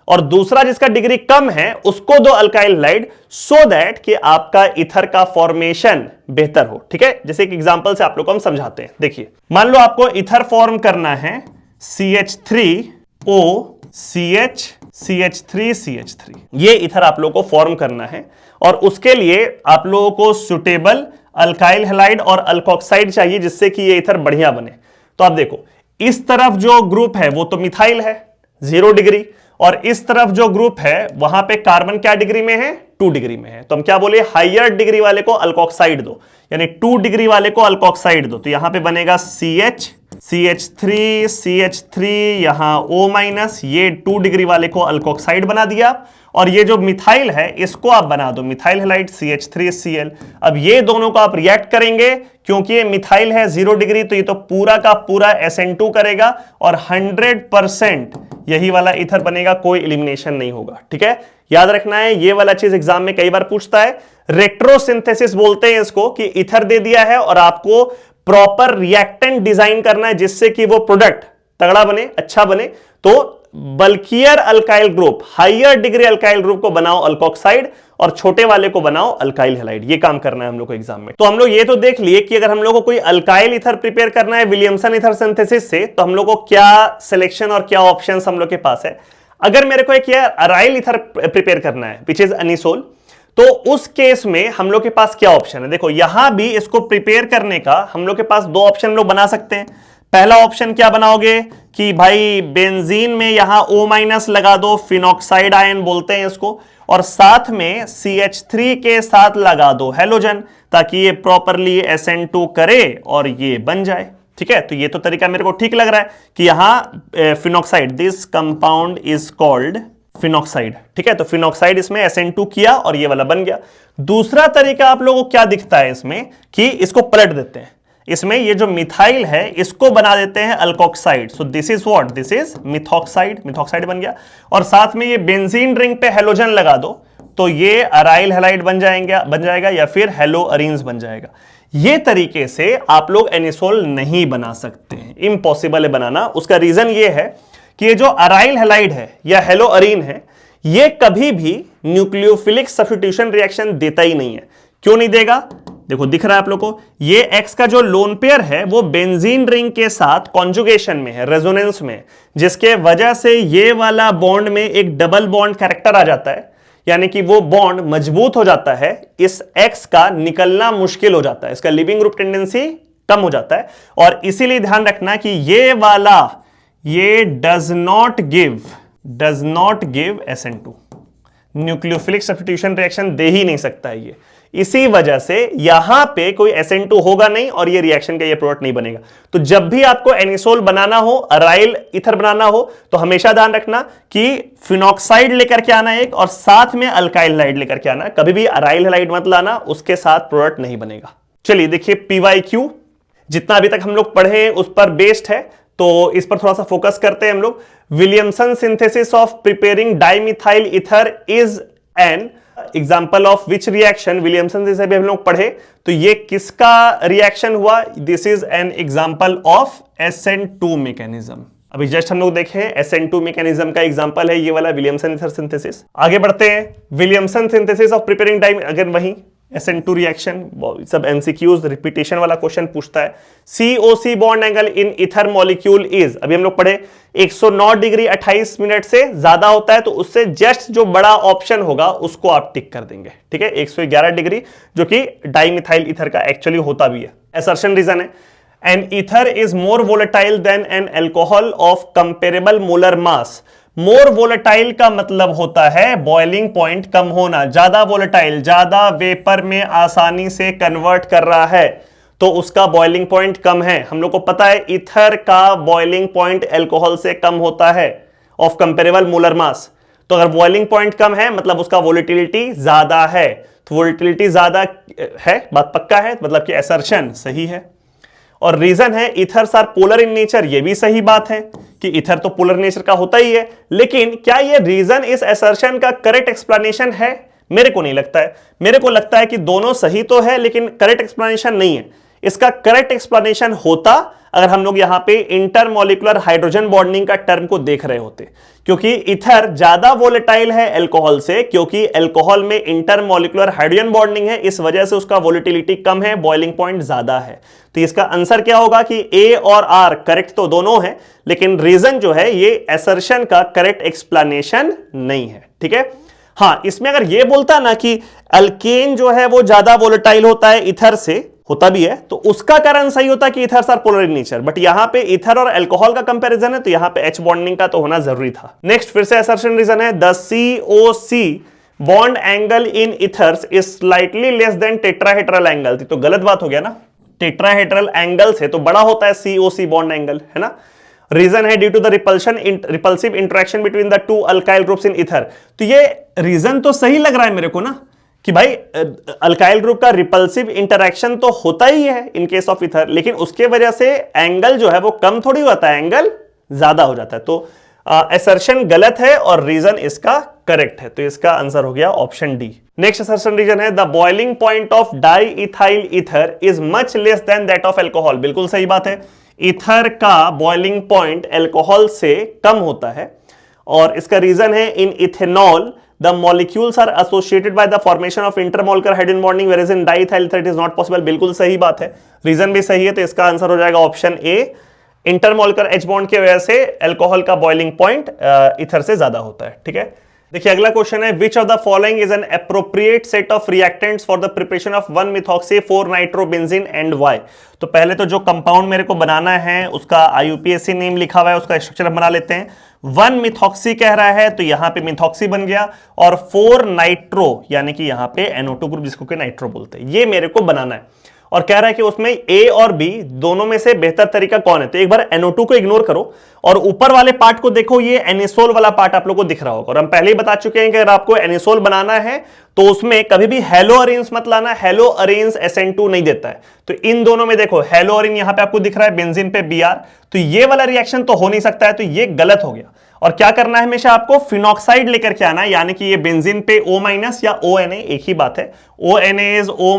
और दूसरा जिसका डिग्री कम है उसको दो अल्काइल हैलाइड, सो दैट कि आपका इथर का फॉर्मेशन बेहतर हो। ठीक है, जैसे एक एग्जांपल से आप लोग को हम समझाते हैं। देखिए, मान लो आपको इथर फॉर्म करना है CH3O CH CH3 CH3, ये इथर आप लोग को फॉर्म करना है और उसके लिए आप लोगों को सुटेबल अल्काइल हैलाइड और अल्कोक्साइड चाहिए जिससे कि ये ईथर बढ़िया बने। तो आप देखो इस तरफ जो ग्रुप है वो तो मिथाइल है 0 डिग्री, और इस तरफ जो ग्रुप है वहां पे कार्बन क्या डिग्री में है 2 डिग्री में है। तो हम क्या बोले हायर डिग्री वाले को अल्कोक्साइड दो, यानी 2 डिग्री वाले को अल्कोक्साइड दो। तो यहां पे बनेगा CH3 यहां O-, ये 2 डिग्री वाले को अल्कोक्साइड बना दिया, और ये जो मिथाइल है इसको आप बना दो मिथाइल हैलाइड CH3Cl। अब ये दोनों को आप रिएक्ट करेंगे, क्योंकि ये मिथाइल है 0 डिग्री, तो ये तो पूरा का पूरा SN2 करेगा और 100% यही वाला ईथर बनेगा, कोई एलिमिनेशन नहीं होगा। ठीक है, याद रखना है ये वाला चीज एग्जाम में कई बार पूछता है। रेट्रोसिंथेसिस बोलते हैं इसको, कि ईथर दे दिया है और आपको प्रॉपर रिएक्टेंट डिजाइन करना है जिससे कि वो प्रोडक्ट तगड़ा बने, अच्छा बने। तो bulkier alkyl group, higher degree alkyl group को बनाओ अल्कोक्साइड और छोटे वाले को बनाओ अल्काइल हैलाइड। ये काम करना है हम लोग को एग्जाम में। तो हम लोग ये तो देख लिए कि अगर हम लोग को कोई अल्काइल ईथर प्रिपेयर करना है विलियमसन ईथर सिंथेसिस से, तो हम लोग को क्या सिलेक्शन और क्या ऑप्शंस हम लोग के पास है। अगर मेरे को एक अराइल ईथर प्रिपेयर करना है विच इज अनिसोल, तो उस केस में हम लोग के पास क्या ऑप्शन है। देखो यहां भी इसको प्रिपेयर करने का हम लोग के पास 2 ऑप्शन लोग बना सकते हैं। पहला ऑप्शन क्या बनाओगे कि भाई बेंजीन में यहां O- लगा दो, फिनॉक्साइड आयन बोलते हैं इसको, और साथ में CH3 के साथ लगा दो हैलोजन, ताकि ये प्रॉपरली SN2 करे और ये बन जाए। ठीक है, तो ये तो तरीका मेरे को ठीक लग रहा है कि यहां phenoxide, this compound is called phenoxide. ठीक है, तो फिनॉक्साइड इसमें SN2 किया और ये वाला बन गया। दूसरा तरीका आप लोगों को क्या दिखता है इसमें कि इसको पलट देते हैं, इसमें ये जो मिथाइल है इसको बना देते हैं alkoxide. So this is what, this is methoxide, methoxide बन गया, और साथ में ये बेंजीन रिंग पे हेलोजन लगा दो, तो ये अराइल हैलाइड बन जाएगा या फिर हेलो अरीन्स बन जाएगा। ये तरीके से आप लोग एनिसोल नहीं बना सकते हैं, इम्पॉसिबल है बनाना। उसका रीजन ये है कि ये जो अराइल हैलाइड है या हेलो अरीन है, ये कभी भी न्यूक्लियोफिलिक सब्स्टिट्यूशन रिएक्शन देता ही नहीं है। क्यों नहीं देगा, देखो दिख रहा है आप लोग को, ये X का जो लोन पेयर है वो बेंजीन रिंग के साथ कॉन्जुगेशन में है, रेजोनेंस में, जिसके वजह से ये वाला बॉन्ड में एक डबल बॉन्ड कैरेक्टर आ जाता है, यानी कि वो बॉन्ड मजबूत हो जाता है, इस X का निकलना मुश्किल हो जाता है, इसका लिविंग ग्रुप टेंडेंसी कम हो जाता है। और इसीलिए ध्यान रखना कि ये वाला ये does not give SN2, nucleophilic substitution reaction दे ही नहीं सकता है ये। इसी वजह से यहां पे कोई SN2 होगा नहीं और ये रिएक्शन का ये प्रोडक्ट नहीं बनेगा। तो जब भी आपको एनिसोल बनाना हो, अराइल ईथर बनाना हो, तो हमेशा ध्यान रखना कि फिनॉक्साइड लेकर के आना एक, और साथ में अल्काइल हैलाइड लेकर के आना। कभी भी अराइल हैलाइड मत लाना, उसके साथ प्रोडक्ट नहीं बनेगा। चलिए देखिए PYQ जितना अभी तक हम लोग पढ़े हैं उस पर बेस्ड है, तो इस पर थोड़ा सा फोकस करते हैं हम लोग। Williamson synthesis of preparing dimethyl ether is an example of which reaction. Williamson जैसे भी हम लोग पढ़े, तो ये किसका रिएक्शन हुआ, this is an example of SN2 mechanism. अभी जस्ट हम लोग देखे SN2 मैकेनिज्म का एग्जाम्पल है ये वाला विलियमसन ईथर सिंथेसिस। आगे बढ़ते हैं, Williamson synthesis of preparing di, अगर वही SN2 रिएक्शन, सब MCQs रिपीटेशन वाला क्वेश्चन पूछता है। COC bond angle in ether molecule is, अभी हम लोग पढ़े 109 डिग्री 28 मिनट से ज्यादा होता है, तो उससे जस्ट जो बड़ा ऑप्शन होगा उसको आप टिक कर देंगे। ठीक है, 111 डिग्री जो कि डाइमिथाइल ईथर का एक्चुअली होता भी है। असर्शन रीजन है, an ether is more volatile than an alcohol of comparable molar mass. More volatile का मतलब होता है बॉइलिंग पॉइंट कम होना, ज्यादा वोलेटाइल, ज्यादा वेपर में आसानी से कन्वर्ट कर रहा है, तो उसका बॉइलिंग पॉइंट कम है। हम लोग को पता है ईथर का बॉइलिंग पॉइंट अल्कोहल से कम होता है ऑफ कंपेरेबल मोलर मास। तो अगर बॉइलिंग पॉइंट कम है मतलब उसका वोलेटिलिटी ज्यादा है, तो वोलेटिलिटी ज्यादा है, बात पक्का है, मतलब कि असर्शन सही है। और रीजन है ethers are polar in nature, ये भी सही बात है कि ईथर तो पोलर नेचर का होता ही है। लेकिन क्या ये रीजन इस असर्शन का करेक्ट एक्सप्लेनेशन है? मेरे को नहीं लगता है। मेरे को लगता है कि दोनों सही तो है लेकिन करेक्ट एक्सप्लेनेशन नहीं है। इसका करेक्ट एक्सप्लेनेशन होता अगर हम लोग यहां पे इंटरमॉलिक्यूलर हाइड्रोजन बॉन्डिंग का टर्म को देख रहे होते, क्योंकि ईथर ज्यादा वोलेटाइल है अल्कोहल से, क्योंकि अल्कोहल में इंटरमॉलिक्यूलर हाइड्रोजन बॉन्डिंग है, इस वजह से उसका वोलेटिलिटी कम है, बॉइलिंग पॉइंट ज्यादा है। तो इसका आंसर क्या होगा कि ए और आर करेक्ट तो दोनों है, लेकिन रीजन जो है ये असर्शन का करेक्ट एक्सप्लेनेशन नहीं है। ठीक है, हाँ, इसमें अगर ये बोलता ना कि अल्केन जो है वो ज्यादा वोलेटाइल होता है इथर से, होता भी है, तो उसका कारण सही होता कि ethers are polar in nature, but यहां पे इथर और अल्कोहल का कंपैरिजन है तो यहां पे एच बॉन्डिंग का तो होना जरूरी था। नेक्स्ट फिर से असर्शन रीजन है, the COC bond angle in ethers is slightly less than tetrahedral angle. तो गलत बात हो गया ना, टेट्राहेड्रल एंगल से तो बड़ा होता है COC बॉन्ड एंगल, है ना। रीजन है due to the repulsive interaction between the two alkyl groups in ether. तो ये रीजन तो सही लग रहा है मेरे को ना, कि भाई अल्काइल ग्रुप का रिपल्सिव इंटरेक्शन तो होता ही है इन केस ऑफ इथर, लेकिन उसके वजह से एंगल जो है वो कम थोड़ी होता है, एंगल ज्यादा हो जाता है। तो असर्शन गलत है और रीजन इसका करेक्ट है, तो इसका आंसर हो गया option D. Next assertion reason है, the boiling point of diethyl ether is much less than that of alcohol. बिल्कुल सही बात है, ईथर का बॉइलिंग पॉइंट एल्कोहल से कम होता है, और इसका रीजन है इन ethanol the molecules are associated by the formation of intermolecular hydrogen bonding whereas in diethyl ether it is not possible। बिल्कुल सही बात है, रीजन भी सही है, तो इसका आंसर हो जाएगा option A, intermolecular H bond की वजह से अल्कोहल का बॉइलिंग पॉइंट इथर से ज्यादा होता है। ठीक है, देखिए अगला क्वेश्चन है, which of the following is an appropriate set of reactants for the preparation of 1 methoxy 4 nitrobenzene and Y. तो पहले तो जो कंपाउंड मेरे को बनाना है उसका IUPAC नेम लिखा हुआ है, उसका स्ट्रक्चर बना लेते हैं। 1 मिथॉक्सी कह रहा है तो यहां पे मिथॉक्सी बन गया, और 4 नाइट्रो यानी कि यहां पे NO2 ग्रुप जिसको कि नाइट्रो बोलते हैं, ये मेरे को बनाना है। और कह रहा है कि उसमें A और B दोनों में से बेहतर तरीका कौन है। तो एक बार NO2 को इग्नोर करो और ऊपर वाले पार्ट को देखो, ये एनिसोल वाला पार्ट आप लोगों को दिख रहा होगा। और हम पहले ही बता चुके हैं कि अगर आपको एनिसोल बनाना है तो उसमें कभी भी हेलोअरेन्स मत लाना, हेलोअरेन्स SN2 नहीं देता है। तो इन दोनों में देखो हेलोअरेन यहां पे आपको दिख रहा है, बेंजीन पे Br, तो ये वाला रिएक्शन तो हो नहीं सकता है, तो ये गलत हो गया। और क्या करना है, हमेशा आपको फिनॉक्साइड लेकर के आना है, यानी कि ये बेंजीन पे O- या ONA, एक ही बात है, ONA इज O-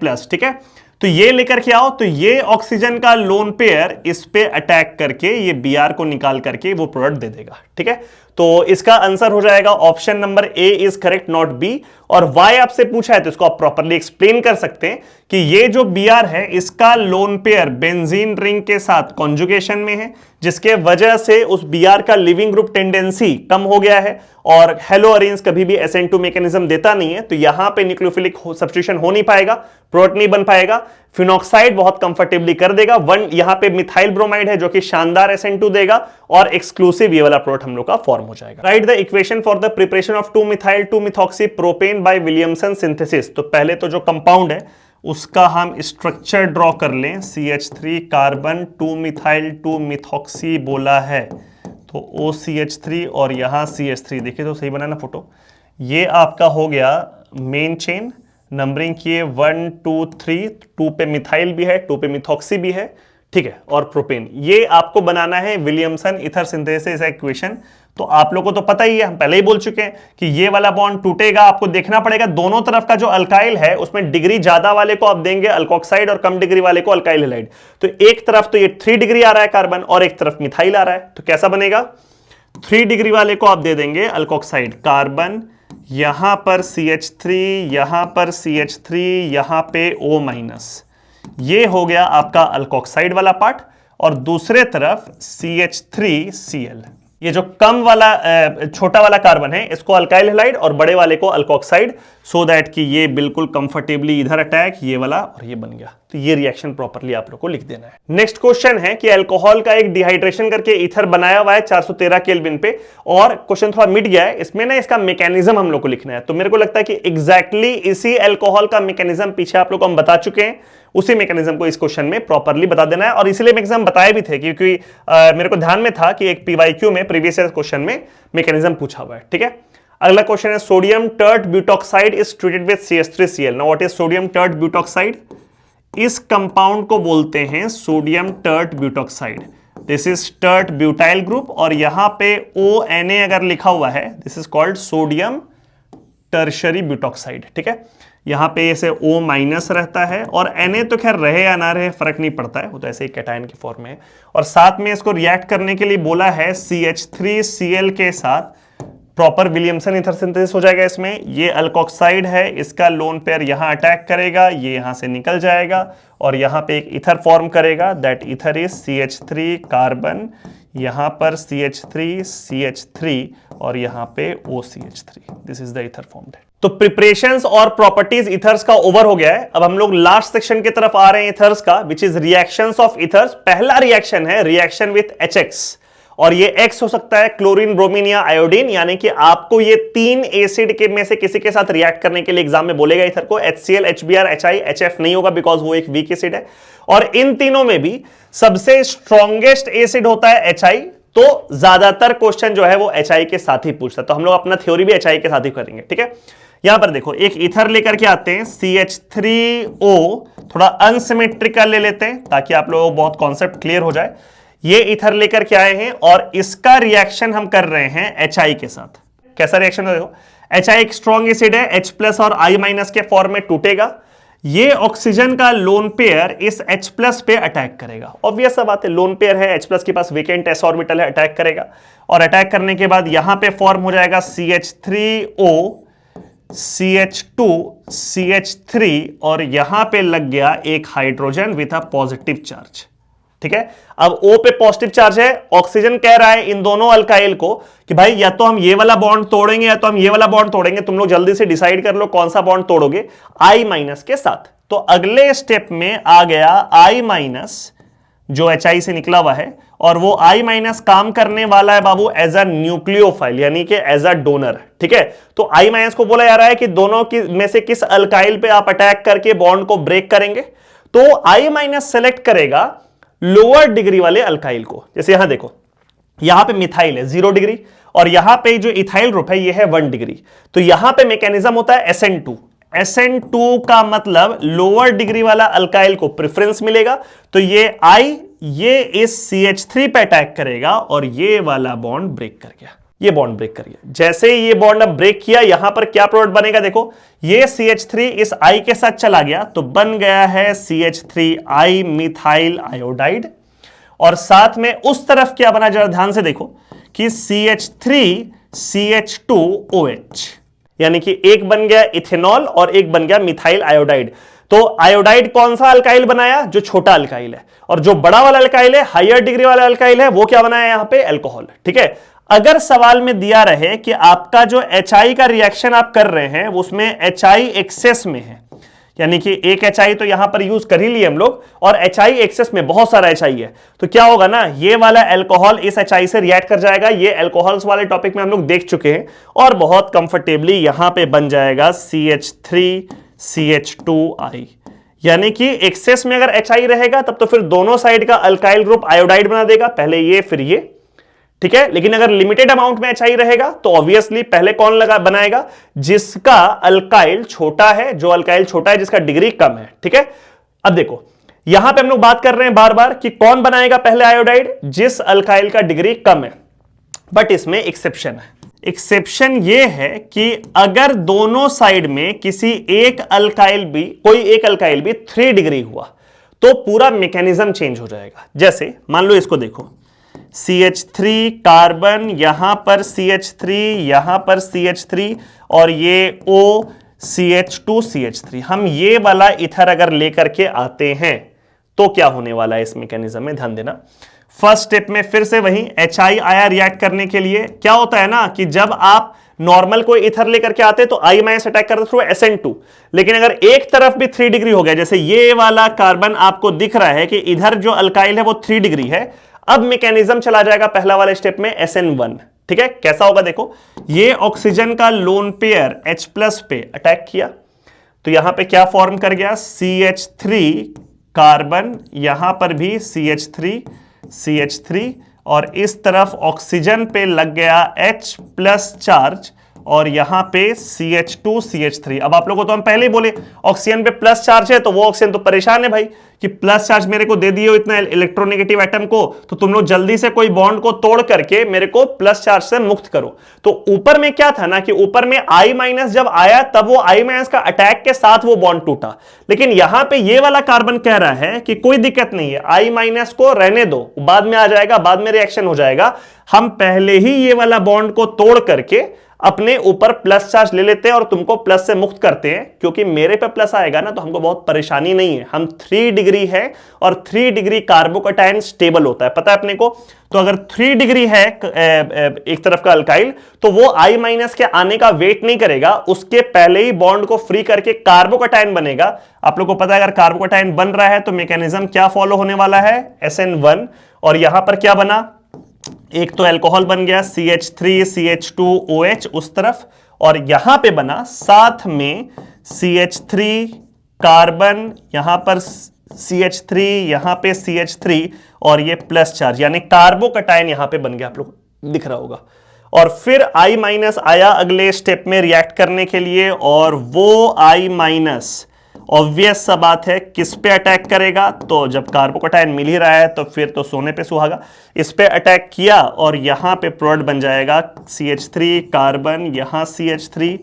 Na+, ठीक है। तो ये लेकर के आओ, तो ये ऑक्सीजन का लोन पेयर इस पे अटैक करके ये Br को निकाल करके वो प्रोडक्ट दे देगा। ठीक है, तो इसका आंसर हो जाएगा option number A is correct, not be. और वाई आपसे पूछा है तो इसको आप प्रॉपर्ली एक्सप्लेन कर सकते हैं कि ये जो Br है इसका लोन पेयर बेंजीन रिंग के साथ कॉन्जुगेशन में है, जिसके वजह से उस Br का लिविंग ग्रुप टेंडेंसी कम हो गया है, और हेलोअरेन्स कभी भी SN2 मैकेनिज्म देता नहीं है, तो यहां पे न्यूक्लियोफिलिक सब्स्टिट्यूशन हो नहीं पाएगा, प्रोडक्ट नहीं बन पाएगा। फिनॉक्साइड बहुत कंफर्टेबली कर देगा। यहां पे मिथाइल ब्रोमाइड है जो कि शानदार SN2 देगा, और एक्सक्लूसिव ये वाला प्रोडक्ट हम लोग का फॉर्म हो जाएगा। Write the equation for the preparation of two methyl two methoxy propane by Williamson synthesis. तो पहले तो जो कंपाउंड है उसका हम स्ट्रक्चर ड्रॉ कर लें, CH3 कार्बन 2-मिथाइल 2-मिथॉक्सी बोला है, तो OCH3 और यहां CH3, देखिए तो सही बना ना फोटो। ये आपका हो गया मेन चेन, नंबरिंग किए 1 2 3, 2 पे मिथाइल भी है, 2 पे मिथॉक्सी भी है, ठीक है, और प्रोपेन। ये आपको बनाना है विलियमसन ईथर सिंथेसिस इक्वेशन। तो आप लोगों को तो पता ही है, हम पहले ही बोल चुके हैं कि ये वाला बॉन्ड टूटेगा, आपको देखना पड़ेगा दोनों तरफ का जो अल्काइल है उसमें डिग्री ज्यादा वाले को आप देंगे अल्कोक्साइड और कम डिग्री वाले को अल्काइल हैलाइड। तो एक तरफ तो ये 3 डिग्री आ रहा है कार्बन और एक तरफ मिथाइल आ रहा है, तो कैसा बनेगा, 3 डिग्री वाले को आप दे देंगे अल्कोक्साइड, कार्बन यहां पर CH3, यहां पर CH3, यहां पे O-, ये हो गया आपका अल्कोक्साइड वाला पार्ट, और दूसरे तरफ CH3Cl, ये जो कम वाला छोटा वाला कार्बन है इसको अल्काइल हैलाइड और बड़े वाले को अल्कोक्साइड, सो दैट कि ये बिल्कुल कंफर्टेबली इधर अटैक, ये वाला और ये बन गया। तो ये रिएक्शन प्रॉपर्ली आप लोग को लिख देना है। नेक्स्ट क्वेश्चन है कि अल्कोहल का एक डिहाइड्रेशन करके ईथर बनाया हुआ है 413 केल्विन पे, और क्वेश्चन थोड़ा मिट गया है इसमें ना, इसका मैकेनिज्म हम लोग को लिखना है। तो मेरे को लगता है कि एग्जैक्टली इसी अल्कोहल का मैकेनिज्म पीछे आप लोग को हम बता चुके हैं, उसी मैकेनिज्म को इस क्वेश्चन में प्रॉपर्ली बता देना है। और इसलिए मैकेनिज्म बताए भी थे क्योंकि मेरे को ध्यान में था कि एक PYQ में प्रीवियस ईयर क्वेश्चन में मैकेनिज्म पूछा हुआ है। ठीक है, अगला क्वेश्चन है, sodium tert butoxide is treated with CH3Cl। Now what is sodium tert butoxide? इस कंपाउंड को बोलते हैं sodium tert butoxide. This is tert butyl group, और यहां पे ONA अगर लिखा हुआ है, this is called sodium tertiary butoxide. ठीक है, यहां पे ऐसे O- रहता है, और Na तो खैर रहे या ना रहे फर्क नहीं पड़ता है, वो तो ऐसे ही कैटायन की फॉर्म में है। और साथ में इसको रिएक्ट करने के लिए बोला है CH3Cl के साथ प्रॉपर विलियमसन ईथर सिंथेसिस हो जाएगा इसमें। ये अल्कोक्साइड है, इसका लोन पेयर यहां अटैक करेगा, ये यहां से निकल जाएगा और यहां पे एक ईथर फॉर्म करेगा, that ether is CH3 carbon, यहां पर CH3 CH3 और यहां पे OCH3। This is the ether formed. तो प्रिपरेशंस और प्रॉपर्टीज ईथर्स का ओवर हो गया है। अब हम लोग लास्ट सेक्शन की तरफ आ रहे हैं ईथर्स का, which is reactions of ethers. पहला रिएक्शन है रिएक्शन विथ HX, और ये X हो सकता है क्लोरीन, ब्रोमीन या आयोडीन, यानी कि आपको ये 3 एसिड के में से किसी के साथ रिएक्ट करने के लिए एग्जाम में बोलेगा ईथर को। HCl, HBr, HI, HF नहीं होगा बिकॉज वो एक वीक एसिड है। और इन तीनों में भी सबसे स्ट्रॉन्गेस्ट एसिड होता है HI, तो ज्यादातर क्वेश्चन जो है वो HI के साथ ही पूछता है, तो हम लोग अपना थ्योरी भी HI के साथ ही करेंगे, ठीक है। यहां पर देखो एक ईथर लेकर के आते हैं, CH3O, थोड़ा अनसिमेट्रिकल ले लेते हैं ताकि आप लोगों को बहुत कॉन्सेप्ट क्लियर हो जाए। ये ईथर लेकर के आए हैं और इसका रिएक्शन हम कर रहे हैं HI के साथ। कैसा रिएक्शन है देखो, HI एक स्ट्रॉन्ग एसिड है, H+ और I- के फॉर्म में टूटेगा। ये ऑक्सीजन का लोन पेयर इस H+ पे अटैक करेगा। ऑब्वियस सा बात है, लोन पेयर है, H+ के पास वेकेंट s ऑर्बिटल है, अटैक करेगा। और अटैक करने के बाद यहां पे फॉर्म हो जाएगा CH3O, CH2, CH3 और यहां पे लग गया एक hydrogen with a positive charge, ठीक है। अब O पे पॉजिटिव चार्ज है, ऑक्सीजन कह रहा है इन दोनों अल्काइल को कि भाई या तो हम ये वाला बॉन्ड तोड़ेंगे या तो हम ये वाला बॉन्ड तोड़ेंगे, तुम लोग जल्दी से डिसाइड कर लो कौन सा बॉन्ड तोड़ोगे, I- के साथ। तो अगले स्टेप में आ गया I- जो HI से निकला हुआ है, और वो I- काम करने वाला है बाबू एज अ न्यूक्लियोफाइल, यानी कि एज अ डोनर, ठीक है। तो I- को बोला जा रहा है कि दोनों की में से किस अल्काइल पे आप अटैक करके बॉन्ड को ब्रेक करेंगे, तो I- सेलेक्ट करेगा लोअर डिग्री वाले अल्काइल को। जैसे यहां देखो, यहां पे मिथाइल है 0 डिग्री और यहां पे जो इथाइल ग्रुप है ये है 1 डिग्री, तो यहां पे मैकेनिज्म होता है SN2। SN2 का मतलब लोअर डिग्री वाला अल्काइल को प्रेफरेंस मिलेगा, तो ये इस CH3 पे अटैक करेगा और ये वाला बॉन्ड ब्रेक कर गया, ये बॉन्ड ब्रेक कर गया। जैसे ही ये बॉन्ड अब ब्रेक किया, यहां पर क्या प्रोडक्ट बनेगा देखो, ये CH3 इस I के साथ चला गया तो बन गया है CH3I मिथाइल आयोडाइड, और साथ में उस तरफ क्या बना जरा ध्यान से देखो कि CH3 CH2OH, यानी कि एक बन गया इथेनॉल और एक बन गया मिथाइल आयोडाइड। तो आयोडाइड कौन सा अल्काइल बनाया, जो छोटा अल्काइल है, और जो बड़ा वाला अल्काइल है, हायर डिग्री वाला अल्काइल है, वो क्या बनाया यहां पे, अल्कोहल, ठीक है। अगर सवाल में दिया रहे कि आपका जो HI का रिएक्शन आप कर रहे हैं उसमें HI एक्सेस में है, यानी कि एक HI तो यहां पर यूज कर ही लिए हम लोग, और HI एक्सेस में बहुत सारा HI है, तो क्या होगा ना, ये वाला अल्कोहल इस HI से रिएक्ट कर जाएगा। ये अल्कोहल्स वाले टॉपिक में हम लोग देख चुके हैं, और बहुत कंफर्टेबली यहां पे बन जाएगा CH3 CH2I, यानी कि एक्सेस में अगर HI रहेगा तब तो फिर दोनों साइड का अल्काइल ग्रुप आयोडाइड बना देगा, पहले ये फिर ये, ठीक है। लेकिन अगर लिमिटेड अमाउंट में HI रहेगा तो ऑब्वियसली पहले कौन बनाएगा, जिसका अल्काइल छोटा है, जो अल्काइल छोटा है जिसका डिग्री कम है, ठीक है। अब देखो यहां पे हम लोग बात कर रहे हैं बार बार कि कौन बनाएगा पहले आयोडाइड, जिस अल्काइल का डिग्री कम है, बट इसमें एक्सेप्शन है। एक्सेप्शन ये है कि अगर दोनों साइड में किसी एक अल्काइल भी, कोई एक अल्काइल भी 3 डिग्री हुआ तो पूरा मैकेनिज्म चेंज हो जाएगा। जैसे मान लो इसको देखो, CH3 कार्बन, यहां पर CH3, यहां पर CH3 और ये O CH2 CH3, हम ये वाला इथर अगर लेकर के आते हैं तो क्या होने वाला है इस मैकेनिज्म में, ध्यान देना। फर्स्ट स्टेप में फिर से वही HI आया रिएक्ट करने के लिए। क्या होता है ना कि जब आप नॉर्मल कोई इथर लेकर के आते तो I- अटैक करते थ्रू SN2, लेकिन अगर एक तरफ भी 3 डिग्री हो गया, जैसे ये वाला कार्बन आपको दिख रहा है कि इधर जो अल्काइल है वो 3 डिग्री है, अब मैकेनिज्म चला जाएगा पहला वाले स्टेप में SN1, ठीक है। कैसा होगा देखो, ये ऑक्सीजन का लोन पेयर H+ पे अटैक किया तो यहां पे क्या फॉर्म कर गया, CH3 कार्बन, यहां पर भी CH3 CH3, और इस तरफ ऑक्सीजन पे लग गया H+ चार्ज और यहां पे CH2 CH3। अब आप लोगों को तो हम पहले ही बोले ऑक्सीजन पे प्लस चार्ज है, तो वो ऑक्सीजन तो परेशान है भाई कि प्लस चार्ज मेरे को दे दिए हो इतना इलेक्ट्रोनेगेटिव एटम को, तो तुम लोग जल्दी से कोई बॉन्ड को तोड़ करके मेरे को प्लस चार्ज से मुक्त करो। तो ऊपर में क्या था ना कि ऊपर में I- जब आया तब वो I- का अटैक के साथ वो बॉन्ड टूटा, लेकिन यहां पे ये वाला कार्बन कह रहा है कि कोई दिक्कत नहीं है, I- को रहने दो, बाद में आ जाएगा, बाद में रिएक्शन हो जाएगा, हम पहले ही ये वाला बॉन्ड को तोड़ करके अपने ऊपर प्लस चार्ज ले लेते हैं और तुमको प्लस से मुक्त करते हैं, क्योंकि मेरे पे प्लस आएगा ना तो हमको बहुत परेशानी नहीं है, हम 3 डिग्री है और 3 डिग्री कार्बोकैटायन स्टेबल होता है, पता है अपने को। तो अगर 3 डिग्री है एक तरफ का अल्काइल, तो वो I- के आने का वेट नहीं करेगा, उसके पहले ही बॉन्ड को फ्री करके कार्बोकैटायन बनेगा। आप लोग को पता है अगर कार्बोकैटायन बन रहा है तो मैकेनिज्म क्या फॉलो होने वाला है, SN1, और यहां पर क्या बना, एक तो अल्कोहल बन गया CH3 CH2OH उस तरफ, और यहां पे बना साथ में CH3 कार्बन, यहां पर CH3, यहां पे CH3, और ये प्लस चार्ज यानी कार्बोकैटायन यहां पे बन गया, आप लोग दिख रहा होगा। और फिर I- आया अगले स्टेप में रिएक्ट करने के लिए, और वो I- ऑब्वियस सा बात है किस पे अटैक करेगा, तो जब कार्बोकैटायन मिल ही रहा है तो फिर तो सोने पे सुहागा, इस पे अटैक किया और यहां पे प्रोडक्ट बन जाएगा CH3 कार्बन, यहां CH3,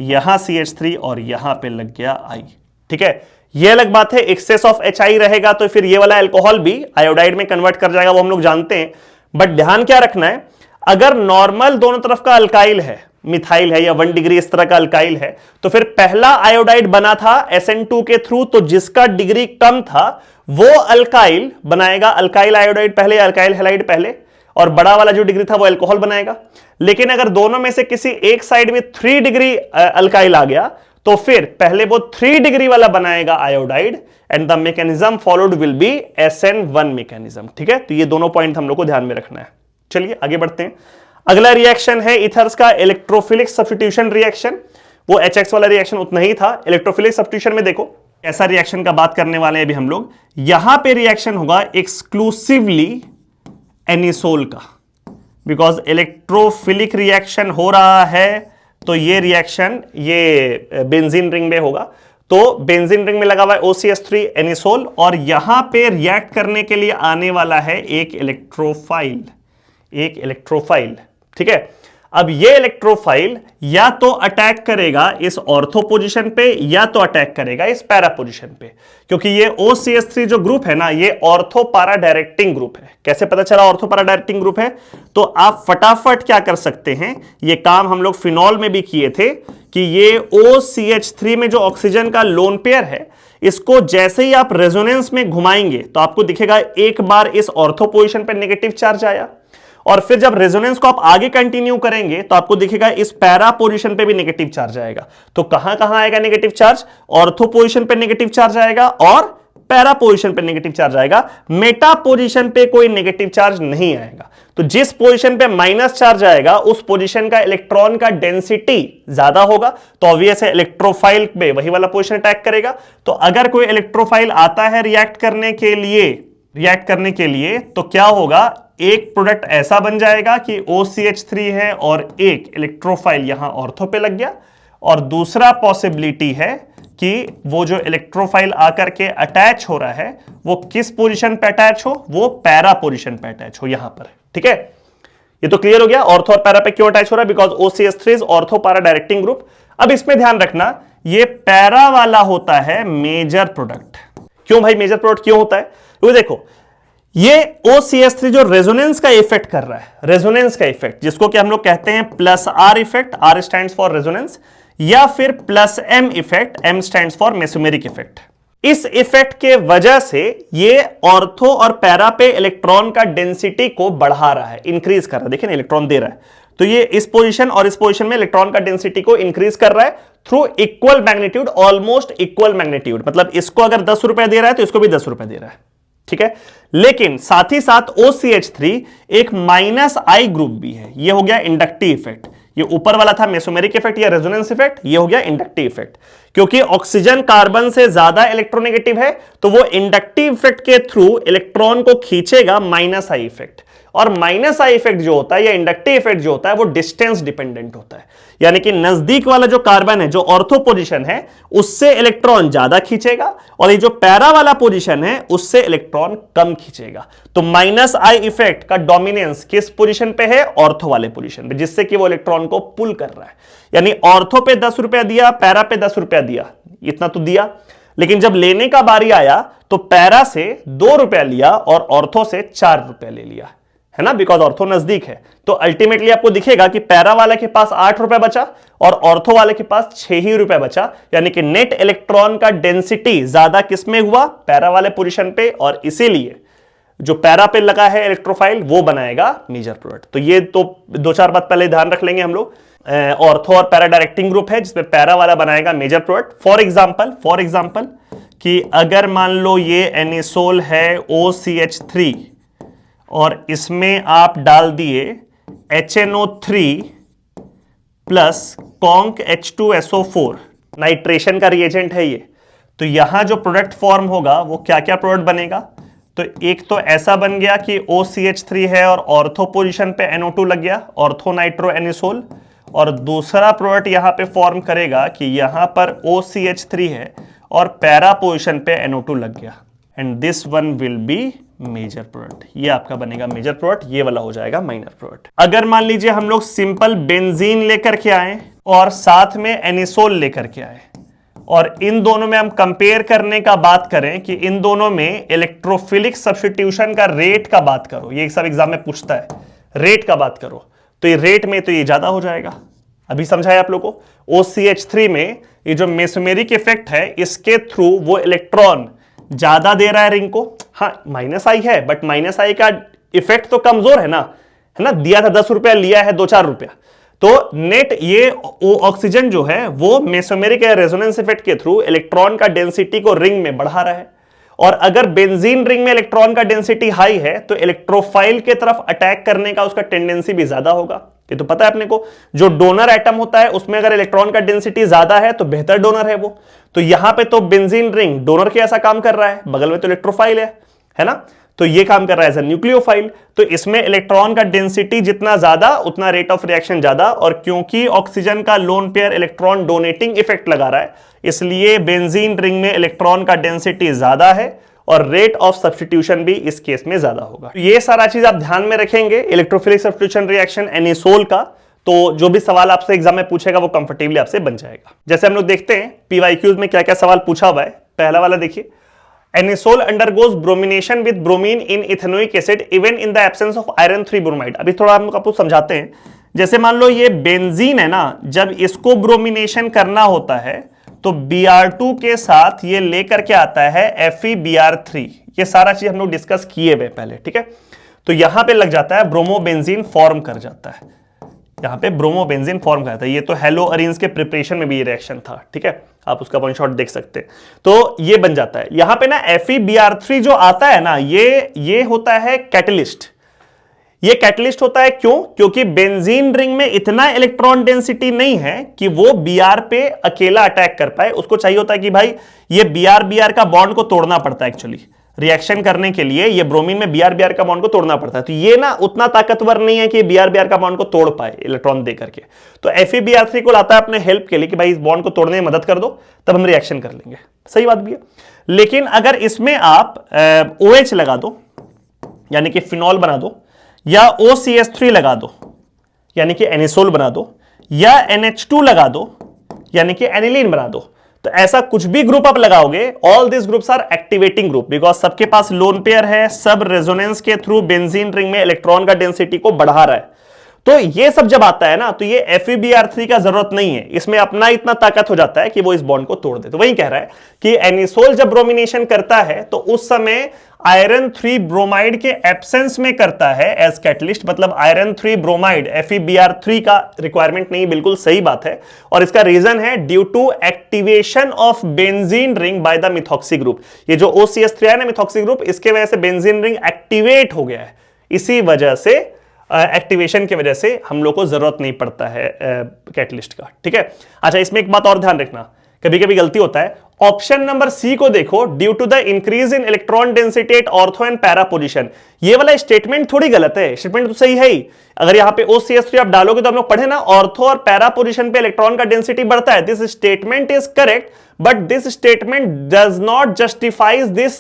यहां CH3, और यहां पे लग गया I। ठीक है, ये अलग बात है, एक्सेस ऑफ HI रहेगा तो फिर ये वाला अल्कोहल भी आयोडाइड में कन्वर्ट कर जाएगा, वो हम लोग जानते हैं। बट ध्यान क्या रखना है, अगर नॉर्मल दोनों तरफ का अल्काइल है, मिथाइल है या 1 डिग्री इस तरह का अल्काइल है, तो फिर पहला आयोडाइड बना था SN2 के थ्रू, तो जिसका डिग्री कम था वो अल्काइल बनाएगा, अल्काइल आयोडाइड पहले, अल्काइल हैलाइड पहले, और बड़ा वाला जो डिग्री था वो अल्कोहल बनाएगा। लेकिन अगर दोनों में से किसी एक साइड में 3 डिग्री अल्काइल आ गया तो फिर पहले वो 3 डिग्री वाला बनाएगा iodide, and the mechanism followed will be SN1 mechanism. ठीक है, तो ये दोनों पॉइंट हम लोग को ध्यान में रखना है। चलिए आगे बढ़ते हैं। अगला रिएक्शन है इथर्स का इलेक्ट्रोफिलिक सब्स्टिट्यूशन रिएक्शन। वो HX वाला रिएक्शन उतना ही था। इलेक्ट्रोफिलिक सब्स्टिट्यूशन में देखो ऐसा रिएक्शन का बात करने वाले हैं अभी हम लोग। यहां पे रिएक्शन होगा एक्सक्लूसिवली एनिसोल का, बिकॉज इलेक्ट्रोफिलिक रिएक्शन हो रहा है, तो ये रिएक्शन ये बेंजीन रिंग में होगा। तो बेंजीन रिंग में लगा हुआ है OCH3 एनिसोल, और यहां पे रिएक्ट करने के लिए आने वाला है एक इलेक्ट्रोफाइल, एक इलेक्ट्रोफाइल। ठीक है, अब ये इलेक्ट्रोफाइल या तो अटैक करेगा इस ऑर्थो पोजीशन पे या तो अटैक करेगा इस पैरा पोजीशन पे, क्योंकि ये OCH3 जो ग्रुप है ना, ये ऑर्थो पारा डायरेक्टिंग ग्रुप है। कैसे पता चला ऑर्थो पारा डायरेक्टिंग ग्रुप है, तो आप फटाफट क्या कर सकते हैं, ये काम हम लोग फिनॉल में भी किए थे कि ये OCH3 में जो ऑक्सीजन का लोन पेयर है, इसको जैसे ही आप रेजोनेंस में घुमाएंगे तो आपको दिखेगा एक बार इस ऑर्थो पोजीशन पे नेगेटिव चार्ज आया, और फिर जब रेजोनेंस को आप आगे कंटिन्यू करेंगे तो आपको दिखेगा इस पैरा पोजीशन पे भी नेगेटिव चार्ज आएगा। तो कहां कहां आएगा नेगेटिव चार्ज, ऑर्थो पोजीशन पे नेगेटिव चार्ज आएगा और पैरा पोजीशन पे नेगेटिव चार्ज आएगा, मेटा पोजीशन पे कोई नेगेटिव चार्ज नहीं आएगा। तो जिस पोजीशन पे माइनस चार्ज आएगा उस पोजीशन का इलेक्ट्रॉन का डेंसिटी ज्यादा होगा, तो ऑब्वियस है इलेक्ट्रोफाइल पे वही वाला पोजीशन अटैक करेगा। तो अगर कोई इलेक्ट्रोफाइल आता है रिएक्ट करने के लिए तो क्या होगा, एक प्रोडक्ट ऐसा बन जाएगा कि OCH3 है और एक इलेक्ट्रोफाइल यहां ऑर्थो पे लग गया, और दूसरा पॉसिबिलिटी है कि वो जो इलेक्ट्रोफाइल आकर के अटैच हो रहा है वो किस पोजीशन पे अटैच हो, वो पैरा पोजीशन पे अटैच हो यहां पर। ठीक है, ये तो क्लियर हो गया ऑर्थो और पैरा पे क्यों अटैच हो रहा है, बिकॉज OCH3 इज ऑर्थो पारा डायरेक्टिंग ग्रुप। अब इसमें ध्यान रखना, ये पैरा वाला होता है मेजर प्रोडक्ट। क्यों भाई मेजर प्रोडक्ट क्यों होता है, तो देखो ये OCH3 जो रेजोनेंस का इफेक्ट कर रहा है, रेजोनेंस का इफेक्ट जिसको कि हम लोग कहते हैं +R effect, R stands for resonance, या फिर +M effect, M stands for mesomeric effect. इस इफेक्ट के वजह से ये ऑर्थो और पैरा पे इलेक्ट्रॉन का डेंसिटी को बढ़ा रहा है, इंक्रीज कर रहा है। देखिए ना इलेक्ट्रॉन दे रहा है, तो ये इस पोजीशन और इस पोजीशन में इलेक्ट्रॉन का डेंसिटी को इंक्रीज कर रहा है through equal magnitude, almost equal magnitude. मतलब इसको अगर 10 रुपए दे रहा है तो इसको भी 10 रुपए दे रहा है। ठीक है, लेकिन साथ ही साथ OCH3 एक -I ग्रुप भी है, ये हो गया इंडक्टिव इफेक्ट। ये ऊपर वाला था मेसोमेरिक इफेक्ट या रेजोनेंस इफेक्ट, ये हो गया इंडक्टिव इफेक्ट। क्योंकि ऑक्सीजन कार्बन से ज्यादा इलेक्ट्रोनेगेटिव है तो वो इंडक्टिव इफेक्ट के थ्रू इलेक्ट्रॉन को खींचेगा, -I इफेक्ट। और माइनस आई इफेक्ट जो होता है या इंडक्टिव इफेक्ट जो होता है वो डिस्टेंस डिपेंडेंट होता है, यानी कि नजदीक वाला जो कार्बन है, जो ऑर्थो पोजीशन है, उससे इलेक्ट्रॉन ज्यादा खींचेगा और ये जो पैरा वाला पोजीशन है उससे इलेक्ट्रॉन कम खींचेगा। तो माइनस आई इफेक्ट का डोमिनेंस किस पोजीशन पे है? ऑर्थो वाले पोजीशन पे, जिससे कि वो इलेक्ट्रॉन को पुल कर रहा है। यानी ऑर्थो पे 10 रुपया दिया, पैरा पे 10 रुपया दिया, इतना तो दिया, लेकिन जब लेने का बारी आया तो पैरा से 2 रुपया लिया और ऑर्थो से 4 रुपया ले लिया, है ना, बिकॉज ऑर्थो नजदीक है। तो अल्टीमेटली आपको दिखेगा कि पैरा वाले के पास 8 रुपया बचा और ऑर्थो वाले के पास 6 ही रुपया बचा, यानी कि नेट इलेक्ट्रॉन का डेंसिटी ज्यादा किसमें हुआ? पैरा वाले पोजीशन पे, और इसीलिए जो पैरा पे लगा है इलेक्ट्रोफाइल वो बनाएगा मेजर प्रोडक्ट। तो ये तो 2-4 बात पहले ध्यान रख लेंगे हम लोग। ऑर्थो और पैरा डायरेक्टिंग ग्रुप है जिसमें पैरा वाला बनाएगा मेजर प्रोडक्ट। फॉर एग्जांपल कि अगर मान लो ये एनिसोल है OCH3 और इसमें आप डाल दिए HNO3 plus conc H2SO4, nitration का रिएजेंट है ये, तो यहां जो प्रोडक्ट फॉर्म होगा वो क्या क्या प्रोडक्ट बनेगा? तो एक तो ऐसा बन गया कि OCH3 है और ऑर्थो पोजीशन पे NO2 लग गया, ऑर्थो नाइट्रो एनिसोल, और दूसरा प्रोडक्ट यहां पे फॉर्म करेगा कि यहां पर OCH3 है और पैरा पोजीशन पे NO2 लग गया, and this one will be major product. ये आपका बनेगा मेजर प्रोडक्ट, ये वाला हो जाएगा माइनर प्रोडक्ट। अगर मान लीजिए हम लोग सिंपल बेंजीन लेकर के आए और साथ में एनिसोल लेकर के आए और इन दोनों में हम कंपेयर करने का बात करें कि इन दोनों में इलेक्ट्रोफिलिक सब्स्टिट्यूशन का रेट का बात करो, ये सब एग्जाम में पूछता है, रेट का बात करो, तो ये रेट में तो ये ज्यादा हो जाएगा। अभी समझाया आप लोगों को, OCH3 में ये जो मेसोमेरिक इफेक्ट है इसके थ्रू वो इलेक्ट्रॉन ज्यादा दे रहा है रिंग को। हाँ माइनस आई है, बट माइनस आई का इफेक्ट तो कमजोर है ना, दिया था 10 रुपया, लिया है 2-4 रुपया, तो नेट ये ऑक्सीजन जो है वो मेसोमेरिक रेजोनेंस इफेक्ट के थ्रू इलेक्ट्रॉन का डेंसिटी को रिंग में बढ़ा रहा है। और अगर बेंजीन रिंग में इलेक्ट्रॉन का डेंसिटी हाई है तो इलेक्ट्रोफाइल के तरफ अटैक करने का उसका टेंडेंसी भी ज्यादा होगा। ये तो पता है अपने को, जो डोनर एटम होता है उसमें अगर इलेक्ट्रॉन का डेंसिटी ज्यादा है तो बेहतर डोनर है वो। तो यहां पे तो बेंजीन रिंग डोनर के ऐसा काम कर रहा है, बगल में तो इलेक्ट्रोफाइल है ना, तो ये काम कर रहा है एज अ न्यूक्लियोफाइल। तो इसमें इलेक्ट्रॉन का डेंसिटी जितना ज्यादा उतना रेट ऑफ रिएक्शन ज्यादा, और क्योंकि ऑक्सीजन का lone pair electron donating effect लगा रहा है इसलिए बेंजीन रिंग में इलेक्ट्रॉन का डेंसिटी ज्यादा है और रेट ऑफ सब्स्टिट्यूशन भी इस केस में ज्यादा होगा। ये सारा चीज आप ध्यान में रखेंगे इलेक्ट्रोफिलिक सब्स्टिट्यूशन रिएक्शन एनिसोल का, तो जो भी सवाल आपसे एग्जाम में पूछेगा वो कंफर्टेबली आपसे बन जाएगा। जैसे हम लोग देखते हैं PYQs में क्या क्या सवाल पूछा हुआ है। पहला वाला देखिए, anisole undergoes bromination with bromine in ethanoic acid even in the absence of iron 3 bromide. अभी थोड़ा हम आपको समझाते हैं। जैसे मान लो ये बेंजीन है ना, जब इसको ब्रोमिनेशन करना होता है तो Br2 के साथ ये लेकर के आता है FeBr3। ये सारा चीज हम लोग डिस्कस किए हुए पहले, ठीक है। तो यहां पे लग जाता है ब्रोमोबेंजीन फॉर्म कर जाता है, यहां पे ब्रोमोबेंजीन फॉर्म करता है। ये तो हेलो अरीन्स के प्रिपरेशन में भी ये रिएक्शन था, ठीक है, आप उसका वन शॉट देख सकते हैं। तो ये बन जाता है यहां पे ना FeBr3 जो आता है ना, ये होता है कैटलिस्ट। ये कैटलिस्ट होता है क्यों? क्योंकि बेंजीन रिंग में इतना इलेक्ट्रॉन डेंसिटी नहीं है कि वो Br पे अकेला अटैक कर पाए। उसको चाहिए होता है कि भाई ये Br का बॉन्ड को तोड़ना पड़ता है, एक्चुअली रिएक्शन करने के लिए ये ब्रोमीन में Br का बॉन्ड को तोड़ना पड़ता है। तो ये ना उतना ताकतवर नहीं है कि Br का बॉन्ड को तोड़ पाए इलेक्ट्रॉन दे करके। तो FeBr3 को लाता है अपने हेल्प के लिए कि भाई इस बॉन्ड को तोड़ने में मदद कर दो, तब हम रिएक्शन कर लेंगे। सही बात भी है। लेकिन अगर इसमें आप OH लगा दो यानी कि फिनॉल बना दो, या OCH3 लगा दो यानी कि एनिसोल बना दो, या NH2 लगा दो यानी कि एनिलीन बना दो, तो ऐसा कुछ भी ग्रुप आप लगाओगे, all this groups are activating group because सबके पास लोन पेयर है, सब रेजोनेंस के थ्रू बेंजीन रिंग में इलेक्ट्रॉन का डेंसिटी को बढ़ा रहा है। तो ये सब जब आता है ना, तो ये FeBr3 का जरूरत नहीं है, इसमें अपना इतना ताकत हो जाता है कि वो इस बॉन्ड को तोड़ दे। तो वही कह रहा है कि एनिसोल जब ब्रोमिनेशन करता है तो उस समय आयरन 3 ब्रोमाइड के एब्सेंस में करता है एज कैटलिस्ट, मतलब आयरन 3 ब्रोमाइड FeBr3 का रिक्वायरमेंट नहीं, बिल्कुल सही बात है। और इसका रीजन है due to activation of benzene ring by the methoxy group. ये जो OCH3 है ना मिथॉक्सी ग्रुप, इसके वजह से बेंजीन रिंग एक्टिवेट हो गया है, इसी वजह से एक्टिवेशन की वजह से हम लोग को जरूरत नहीं पड़ता है कैटलिस्ट का, ठीक है। अच्छा, इसमें एक बात और ध्यान रखना, कभी कभी गलती होता है, ऑप्शन नंबर सी को देखो, due to the increase in electron density at ortho and para position. ये वाला स्टेटमेंट थोड़ी गलत है, स्टेटमेंट तो सही है ही। अगर यहां पे OCH3 आप डालोगे तो हम लोग पढ़े ना, ऑर्थो और पैरा पोजीशन पे इलेक्ट्रॉन का डेंसिटी बढ़ता है। This statement is correct, but this statement does not justifies this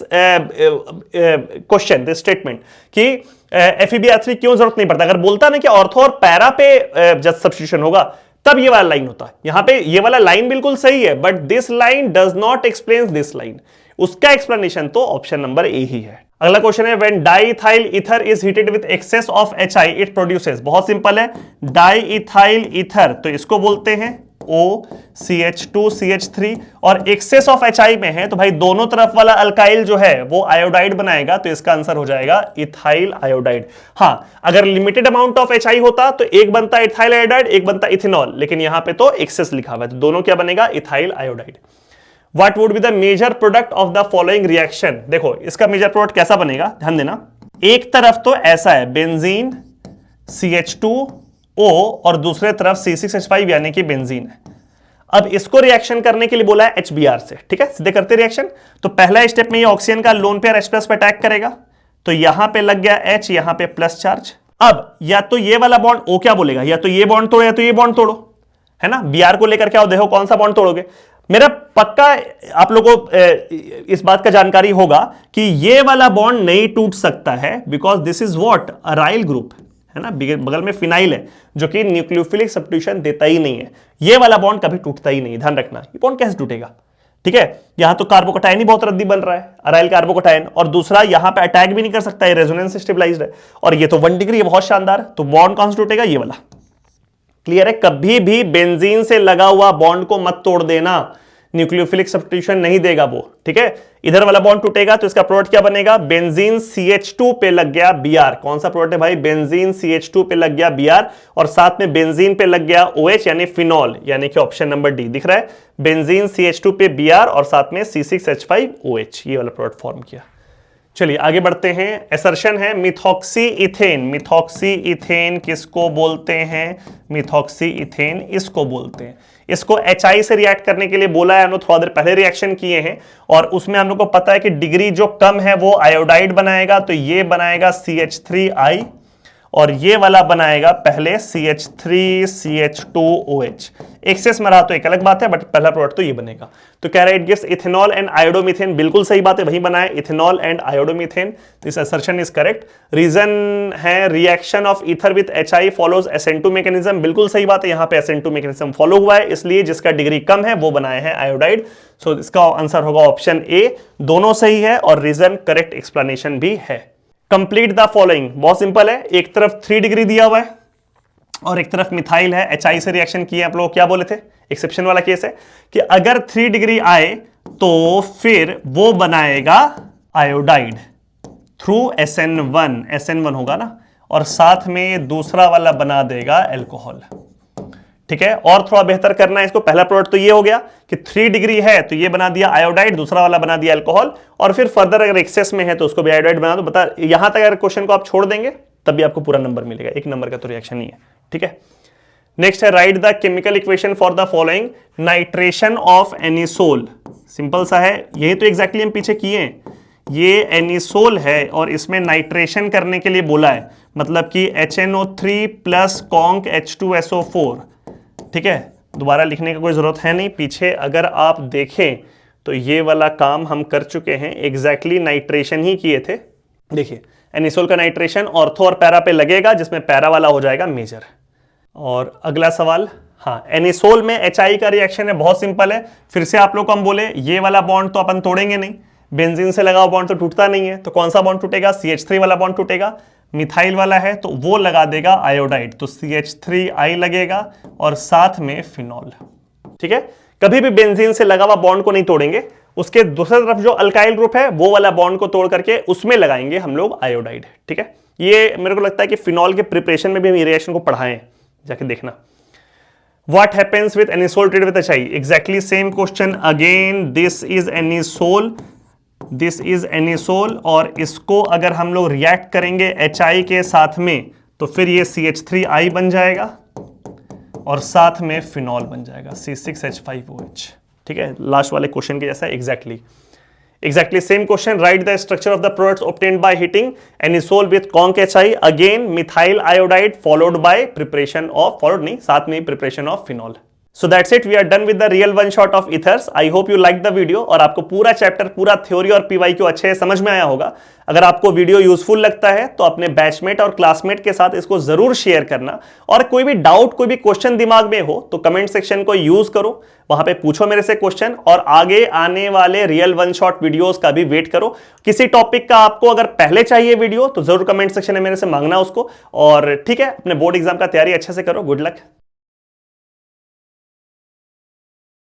question, this statement कि FeBr3 क्यों जरूरत नहीं पड़ता। अगर बोलता ना कि ऑर्थो और पैरा पे जस्ट सब्स्टिट्यूशन होगा, तब ये वाला लाइन होता है। यहां पे ये वाला लाइन बिल्कुल सही है, but this line does not explain this line. उसका एक्सप्लेनेशन तो ऑप्शन नंबर ए ही है। अगला क्वेश्चन है, when diethyl ether is heated with excess of HI it produces. बहुत सिंपल है, डाईइथाइल ईथर तो इसको बोलते हैं OCH2CH3, और एक्सेस ऑफ HI में है तो भाई दोनों तरफ वाला अल्काइल जो है वो आयोडाइड बनाएगा, तो इसका आंसर हो जाएगा इथाइल आयोडाइड। हां, अगर लिमिटेड अमाउंट ऑफ HI होता तो एक बनता इथाइल आयोडाइड, एक बनता इथेनॉल, लेकिन यहां पे तो एक्सेस लिखा हुआ है, तो दोनों क्या बनेगा, ethyl iodide. What would be the major product of the following reaction? देखो इसका मेजर प्रोडक्ट कैसा बनेगा, ध्यान देना। एक तरफ तो ऐसा है, बेंजीन CH2O, और दूसरे तरफ C6H5 यानी कि बेंजीन है। अब इसको रिएक्शन करने के लिए बोला है HBr से, ठीक है, सीधे करते रिएक्शन। तो पहला स्टेप में ये ऑक्सीजन का लोन पेयर H+ पे अटैक करेगा, तो यहां पे लग गया H, यहां पे प्लस चार्ज। अब या तो ये वाला बॉन्ड O क्या बोलेगा, या तो ये बॉन्ड तोड़ो या तो ये बॉन्ड तोड़ो, है ना। Br को लेकर क्या हो, देखो कौन सा बॉन्ड तोड़ोगे। मेरा पक्का आप लोगों को इस बात का जानकारी होगा कि ये वाला बॉन्ड नहीं टूट सकता है, because this is what, aryl group, है ना, बगल में फिनाइल है जो कि न्यूक्लियोफिलिक सब्स्टिट्यूशन देता ही नहीं है। ये वाला बॉन्ड कभी टूटता ही नहीं, ध्यान रखना। ये बॉन्ड कैसे टूटेगा, ठीक है। यहां तो कार्बोकटायन ही बहुत रद्दी बन रहा है, अराइल कार्बोकटायन, और दूसरा यहां पे अटैक भी नहीं कर सकता है, रेजोनेंस स्टेबलाइज्ड है, और ये तो 1 डिग्री है, बहुत शानदार। तो बॉन्ड कौन सा टूटेगा, ये वाला। क्लियर है, कभी भी बेंजीन से लगा हुआ बॉन्ड को मत तोड़ देना, न्यूक्लियोफिलिक सब्स्टिट्यूशन नहीं देगा वो, ठीक है। इधर वाला बॉन्ड टूटेगा तो इसका प्रोडक्ट क्या बनेगा, बेंजीन CH2 पे लग गया Br। कौन सा प्रोडक्ट है भाई, बेंजीन CH2 पे लग गया Br, और साथ में बेंजीन पे लग गया OH यानी फिनॉल, यानी कि ऑप्शन नंबर डी दिख रहा है, बेंजीन CH2 पे Br और साथ में C6H5OH, ये वाला प्रोडक्ट फॉर्म किया। चलिए आगे बढ़ते हैं। एसर्शन है मिथॉक्सी इथेन। मिथॉक्सी इथेन किसको बोलते हैं, मिथॉक्सी इथेन इसको बोलते हैं। इसको HI से रिएक्ट करने के लिए बोला है, हम लोग थोड़ा देर पहले रिएक्शन किए हैं, और उसमें हम लोग को पता है कि डिग्री जो कम है वो आयोडाइड बनाएगा, तो ये बनाएगा CH3I, और ये वाला बनाएगा पहले CH3CH2OH। एक्सेस में रहा तो एक अलग बात है, बट पहला प्रोडक्ट तो ये बनेगा। तो कह रहा है it gives ethanol and iodomethane, बिल्कुल सही बात है, वही बनाए ethanol and iodomethane. This assertion is correct. Reason है reaction of ether with HI follows SN2 mechanism, बिल्कुल सही बात है, यहाँ पे SN2 मैकेनिज्म फॉलो हुआ है, इसलिए जिसका डिग्री कम है वो बनाए हैं आयोडाइड। सो इसका आंसर होगा ऑप्शन ए, दोनों सही है और रीजन करेक्ट एक्सप्लेनेशन भी है। कंप्लीट द फॉलोइंग, बहुत सिंपल है, एक तरफ 3 डिग्री दिया हुआ है और एक तरफ मिथाइल है, HI से रिएक्शन किए। आप लोग क्या बोले थे, एक्सेप्शन वाला केस है कि अगर 3 डिग्री आए तो फिर वो बनाएगा आयोडाइड थ्रू SN1 होगा ना, और साथ में दूसरा वाला बना देगा एल्कोहल, ठीक है। और थोड़ा बेहतर करना है इसको, पहला प्रोडक्ट तो ये हो गया कि 3 डिग्री है तो ये बना दिया आयोडाइड, दूसरा वाला बना दिया अल्कोहल, और फिर फर्दर अगर एक्सेस में है तो उसको भी आयोडाइड बना दो। बता, यहां तक अगर क्वेश्चन को आप छोड़ देंगे तब भी आपको पूरा नंबर मिलेगा, 1 नंबर का तो रिएक्शन ही है, ठीक है। नेक्स्ट है right the chemical equation for the following nitration of anisole. Simple सा है, यही तो एग्जैक्टली हम पीछे किए हैं। ये एनिसोल है और इसमें नाइट्रेशन करने के लिए बोला है, मतलब कि HNO3 प्लस कॉन्क H2SO4, ठीक है। दोबारा लिखने का कोई जरूरत है नहीं, पीछे अगर आप देखें तो ये वाला काम हम कर चुके हैं, एग्जैक्टली नाइट्रेशन ही किए थे। देखिए एनिसोल का नाइट्रेशन ऑर्थो और पैरा पे लगेगा, जिसमें पैरा वाला हो जाएगा मेजर। और अगला सवाल, हाँ एनिसोल में HI का रिएक्शन है, बहुत सिंपल है। फिर से आप लोग को हम बोले ये वाला बॉन्ड तो अपन तोड़ेंगे नहीं, बेंजीन से लगा हुआ बॉन्ड तो टूटता नहीं है, तो कौन सा बॉन्ड टूटेगा, CH3 वाला बॉन्ड टूटेगा। मिथाइल वाला है तो वो लगा देगा आयोडाइड, तो CH3I लगेगा और साथ में फिनॉल, ठीक है। कभी भी बेंजीन से लगा हुआ बॉन्ड को नहीं तोड़ेंगे, उसके दूसरी तरफ जो अल्काइल ग्रुप है वो वाला बॉन्ड को तोड़ करके उसमें लगाएंगे हम लोग आयोडाइड, ठीक है। ये मेरे को लगता है कि फिनॉल के प्रिपरेशन में भी हम ये रिएक्शन को पढ़ाएं, जाके देखना। What happens with anisole treated with HI? Exactly same question again. This is anisole. This is anisole और इसको अगर हम लोग रिएक्ट करेंगे HI के साथ में तो फिर ये CH3I बन जाएगा और साथ में फिनॉल बन जाएगा C6H5OH, ठीक है, लास्ट वाले क्वेश्चन के जैसा exactly same question. Write the structure of the products obtained by heating anisole with conc HI, again methyl iodide followed by preparation of, followed नहीं, साथ में preparation of phenol. So that's it. We are done with the real one shot of ethers. I hope you liked the video और आपको पूरा chapter, पूरा theory और PYQ अच्छे समझ में आया होगा। अगर आपको वीडियो यूजफुल लगता है तो अपने बैचमेट और क्लासमेट के साथ इसको जरूर शेयर करना, और कोई भी डाउट, कोई भी क्वेश्चन दिमाग में हो तो कमेंट सेक्शन को यूज करो, वहां पे पूछो मेरे से क्वेश्चन, और आगे आने वाले रियल वन शॉट वीडियोस का भी वेट करो। किसी टॉपिक का आपको अगर पहले चाहिए वीडियो तो जरूर कमेंट सेक्शन में मेरे से मांगना उसको। और ठीक है, अपने बोर्ड एग्जाम का तैयारी अच्छे से करो। Good luck.